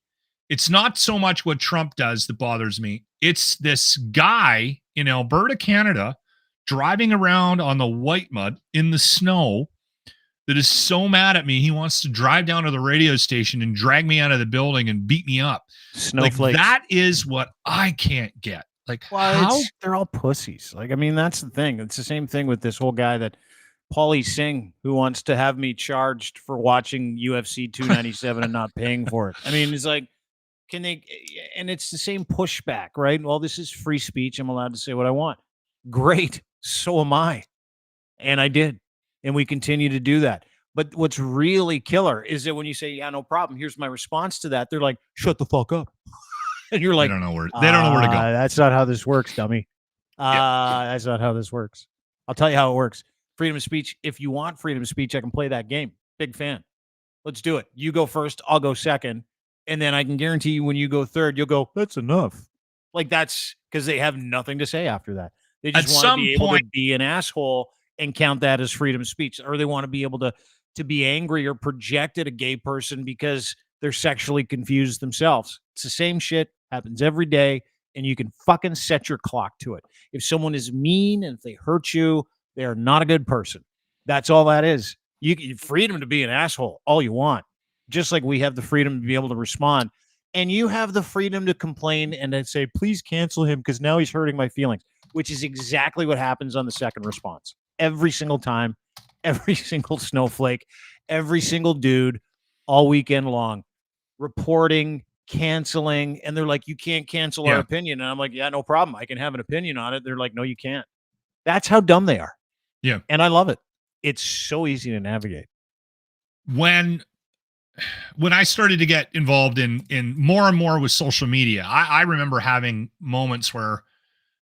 it's not so much what Trump does that bothers me. It's this guy in Alberta, Canada, driving around on the white mud in the snow that is so mad at me, he wants to drive down to the radio station and drag me out of the building and beat me up. Snowflakes. Like, that is what I can't get. Like, how? They're all pussies. Like, I mean, that's the thing. It's the same thing with this whole guy that Paulie Singh, who wants to have me charged for watching UFC 297 and not paying for it. I mean, it's like, can they? And it's the same pushback, right? Well, this is free speech. I'm allowed to say what I want. Great. So am I. And I did. And we continue to do that. But what's really killer is that when you say, yeah, no problem, here's my response to that, they're like, shut the fuck up. And you're like, they don't know where to go. That's not how this works, dummy. That's not how this works. I'll tell you how it works. Freedom of speech. If you want freedom of speech, I can play that game. Big fan. Let's do it. You go first. I'll go second. And then I can guarantee you when you go third, you'll go, that's enough. Like, that's because they have nothing to say after that. They just want to be able to be an asshole and count that as freedom of speech. Or they want to be able to be angry or project at a gay person because they're sexually confused themselves. It's the same shit. Happens every day. And you can fucking set your clock to it. If someone is mean and if they hurt you, they are not a good person. That's all that is. You freedom to be an asshole all you want. Just like we have the freedom to be able to respond. And you have the freedom to complain and then say, please cancel him because now he's hurting my feelings, which is exactly what happens on the second response. Every single time, every single snowflake, every single dude, all weekend long, reporting, canceling, and they're like, you can't cancel our opinion. And I'm like, yeah, no problem. I can have an opinion on it. They're like, no, you can't. That's how dumb they are. Yeah. And I love it. It's so easy to navigate. When I started to get involved in more and more with social media, I remember having moments where,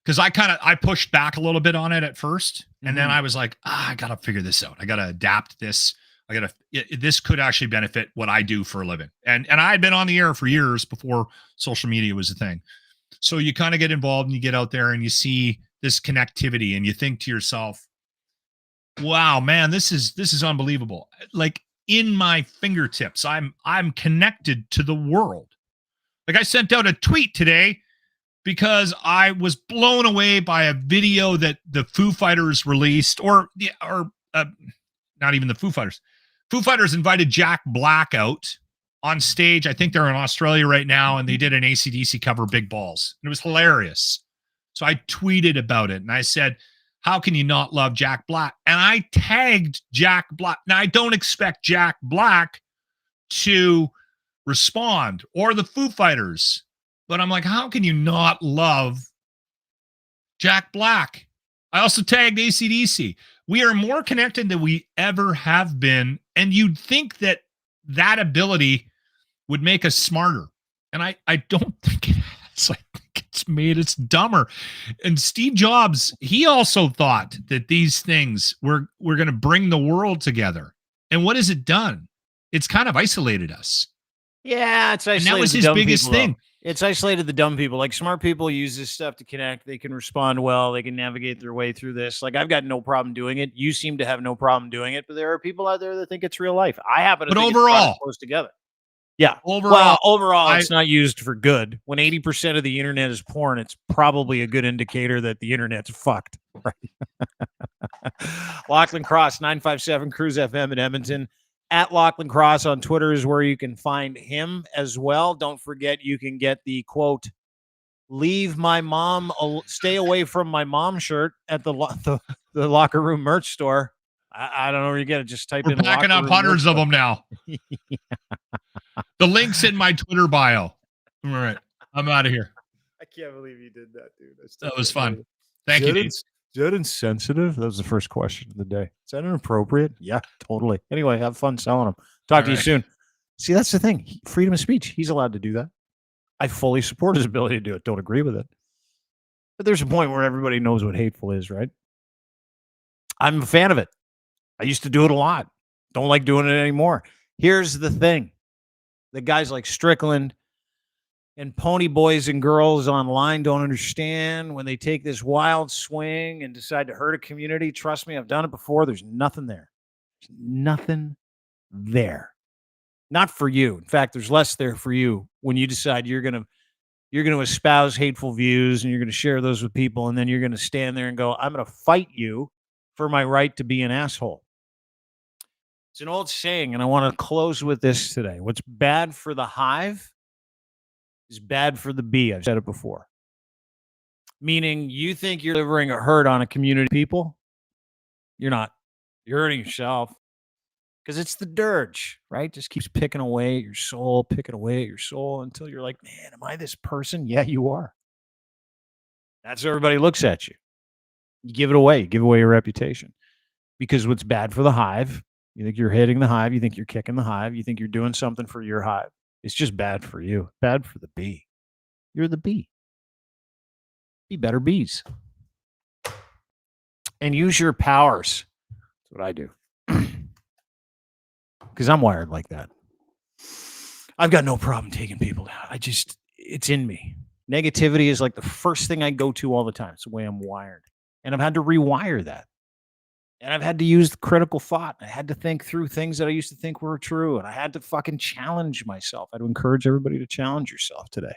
because I pushed back a little bit on it at first, and then I was like, I gotta figure this out. I gotta adapt this. This could actually benefit what I do for a living. And I had been on the air for years before social media was a thing. So you kind of get involved and you get out there and you see this connectivity and you think to yourself, wow, man, this is unbelievable. Like, in my fingertips, I'm connected to the world. Like, I sent out a tweet today because I was blown away by a video that the Foo Fighters released, or not even the Foo Fighters. Foo Fighters invited Jack Black out on stage. I think they're in Australia right now, and they did an AC/DC cover, Big Balls. And it was hilarious. So I tweeted about it, and I said, how can you not love Jack Black? And I tagged Jack Black. Now, I don't expect Jack Black to respond or the Foo Fighters, but I'm like, how can you not love Jack Black? I also tagged AC/DC. We are more connected than we ever have been, and you'd think that that ability would make us smarter, and I don't think it has. I think it's made us dumber. And Steve Jobs, he also thought that these things were going to bring the world together, and what has it done? It's kind of isolated us. Yeah, it's isolated. And that was his biggest thing. It's isolated the dumb people. Like, smart people use this stuff to connect. They can respond well. They can navigate their way through this. Like, I've got no problem doing it. You seem to have no problem doing it, but there are people out there that think it's real life. I happen to think overall, it's close together. Yeah. Overall, it's not used for good. When 80% of the internet is porn, it's probably a good indicator that the internet's fucked. Right? Lachlan Cross, 957 Cruise FM in Edmonton. At Lachlan Cross on Twitter is where you can find him as well. Don't forget, you can get the quote, leave my mom, stay away from my mom shirt at the locker room merch store. I don't know where you get it. Just type in. We're packing up hundreds of them now. Yeah. The link's in my Twitter bio. All right. I'm out of here. I can't believe you did that, dude. That was fun. Thank you, Dean. Is that insensitive? That was the first question of the day. Is that inappropriate? Yeah, totally. Anyway, have fun selling them. Talk to you soon. See, that's the thing. Freedom of speech. He's allowed to do that. I fully support his ability to do it. Don't agree with it. But there's a point where everybody knows what hateful is, right? I'm a fan of it. I used to do it a lot. Don't like doing it anymore. Here's the thing. The guys like Strickland and pony boys and girls online don't understand when they take this wild swing and decide to hurt a community. Trust me, I've done it before. There's nothing there. There's nothing there. Not for you. In fact, there's less there for you when you decide you're going to espouse hateful views and you're going to share those with people, and then you're going to stand there and go, I'm going to fight you for my right to be an asshole. It's an old saying, and I want to close with this today. What's bad for the hive is bad for the bee. I've said it before. Meaning, you think you're delivering a hurt on a community of people. You're not. You're hurting yourself. Because it's the dirge, right? Just keeps picking away at your soul, until you're like, man, am I this person? Yeah, you are. That's how everybody looks at you. You give it away. You give away your reputation. Because what's bad for the hive, you think you're hitting the hive, you think you're kicking the hive, you think you're doing something for your hive. It's just bad for you. Bad for the bee. You're the bee. Be better bees. And use your powers. That's what I do. Because I'm wired like that. I've got no problem taking people down. It's in me. Negativity is like the first thing I go to all the time. It's the way I'm wired. And I've had to rewire that. And I've had to use critical thought. I had to think through things that I used to think were true. And I had to fucking challenge myself. I had to encourage everybody to challenge yourself today.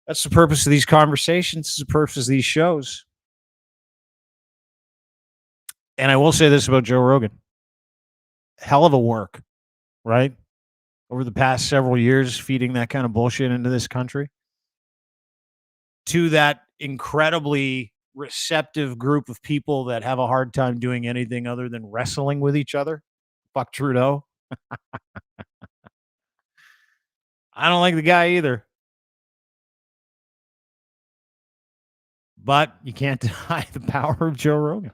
That's the purpose of these conversations. That's the purpose of these shows. And I will say this about Joe Rogan. Hell of a work, right? Over the past several years, feeding that kind of bullshit into this country. To that incredibly receptive group of people that have a hard time doing anything other than wrestling with each other. Fuck Trudeau. I don't like the guy either. But you can't deny the power of Joe Rogan.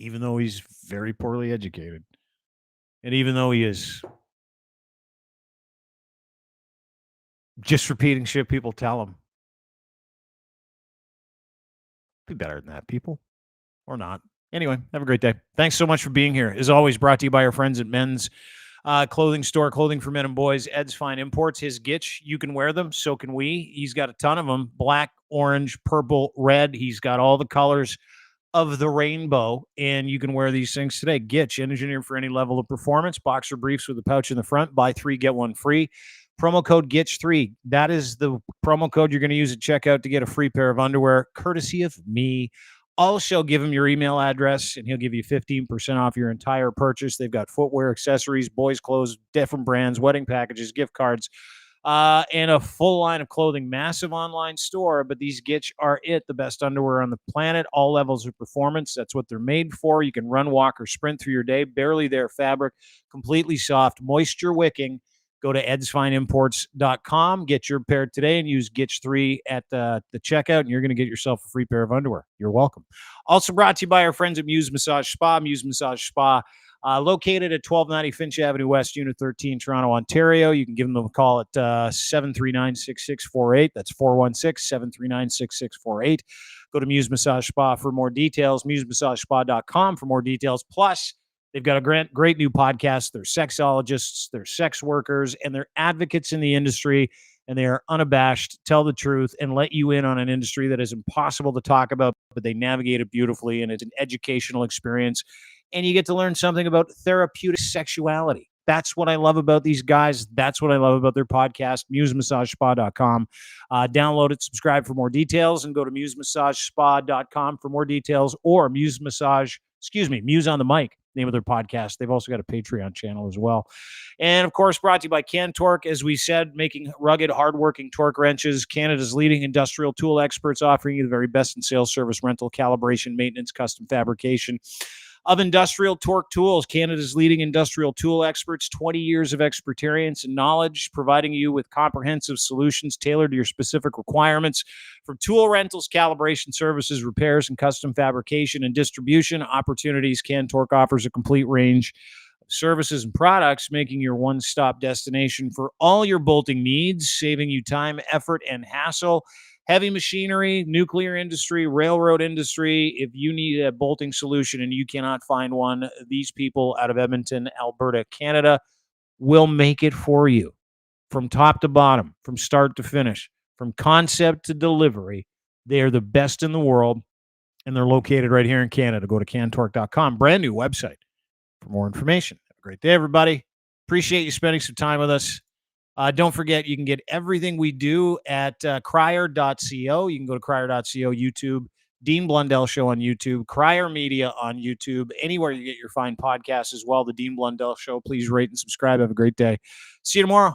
Even though he's very poorly educated. And even though he is just repeating shit people tell him. Be better than that, people. Or not. Anyway, have a great day. Thanks so much for being here. As always, brought to you by our friends at Men's Clothing Store, clothing for men and boys. Ed's Fine Imports. His Gitch, you can wear them. So can we. He's got a ton of them. Black, orange, purple, red. He's got all the colors of the rainbow, and you can wear these things today. Gitch, engineered for any level of performance. Boxer briefs with a pouch in the front. Buy 3, get 1 free. Promo code GITCH3. That is the promo code you're going to use at checkout to get a free pair of underwear, courtesy of me. Also, give him your email address, and he'll give you 15% off your entire purchase. They've got footwear, accessories, boys' clothes, different brands, wedding packages, gift cards, and a full line of clothing. Massive online store, but these Gitch are the best underwear on the planet. All levels of performance. That's what they're made for. You can run, walk, or sprint through your day. Barely there fabric, completely soft, moisture wicking. Go to edsfineimports.com, get your pair today, and use Gitch3 at the checkout, and you're going to get yourself a free pair of underwear. You're welcome. Also brought to you by our friends at Muse Massage Spa. Muse Massage Spa, located at 1290 Finch Avenue West, Unit 13, Toronto, Ontario. You can give them a call at 739-6648. That's 416-739-6648. Go to Muse Massage Spa for more details, musemassagespa.com for more details. Plus, they've got a great new podcast. They're sexologists, they're sex workers, and they're advocates in the industry, and they are unabashed, tell the truth, and let you in on an industry that is impossible to talk about, but they navigate it beautifully, and it's an educational experience, and you get to learn something about therapeutic sexuality. That's what I love about these guys. That's what I love about their podcast, musemassagespa.com. Download it, subscribe for more details, and go to musemassagespa.com for more details, or Muse on the Mic, name of their podcast. They've also got a Patreon channel as well. And of course, brought to you by Cantork, as we said, making rugged, hardworking torque wrenches, Canada's leading industrial tool experts, offering you the very best in sales, service, rental, calibration, maintenance, custom fabrication of industrial torque tools. Canada's leading industrial tool experts, 20 years of experience and knowledge, providing you with comprehensive solutions tailored to your specific requirements. From tool rentals, calibration services, repairs, and custom fabrication and distribution opportunities, Cantork offers a complete range of services and products, making your one-stop destination for all your bolting needs, saving you time, effort, and hassle. Heavy machinery, nuclear industry, railroad industry. If you need a bolting solution and you cannot find one, these people out of Edmonton, Alberta, Canada will make it for you from top to bottom, from start to finish, from concept to delivery. They are the best in the world, and they're located right here in Canada. Go to cantork.com, brand new website for more information. Have a great day, everybody. Appreciate you spending some time with us. Don't forget, you can get everything we do at crier.co. You can go to crier.co, YouTube, Dean Blundell Show on YouTube, Crier Media on YouTube, anywhere you get your fine podcasts as well. The Dean Blundell Show. Please rate and subscribe. Have a great day. See you tomorrow.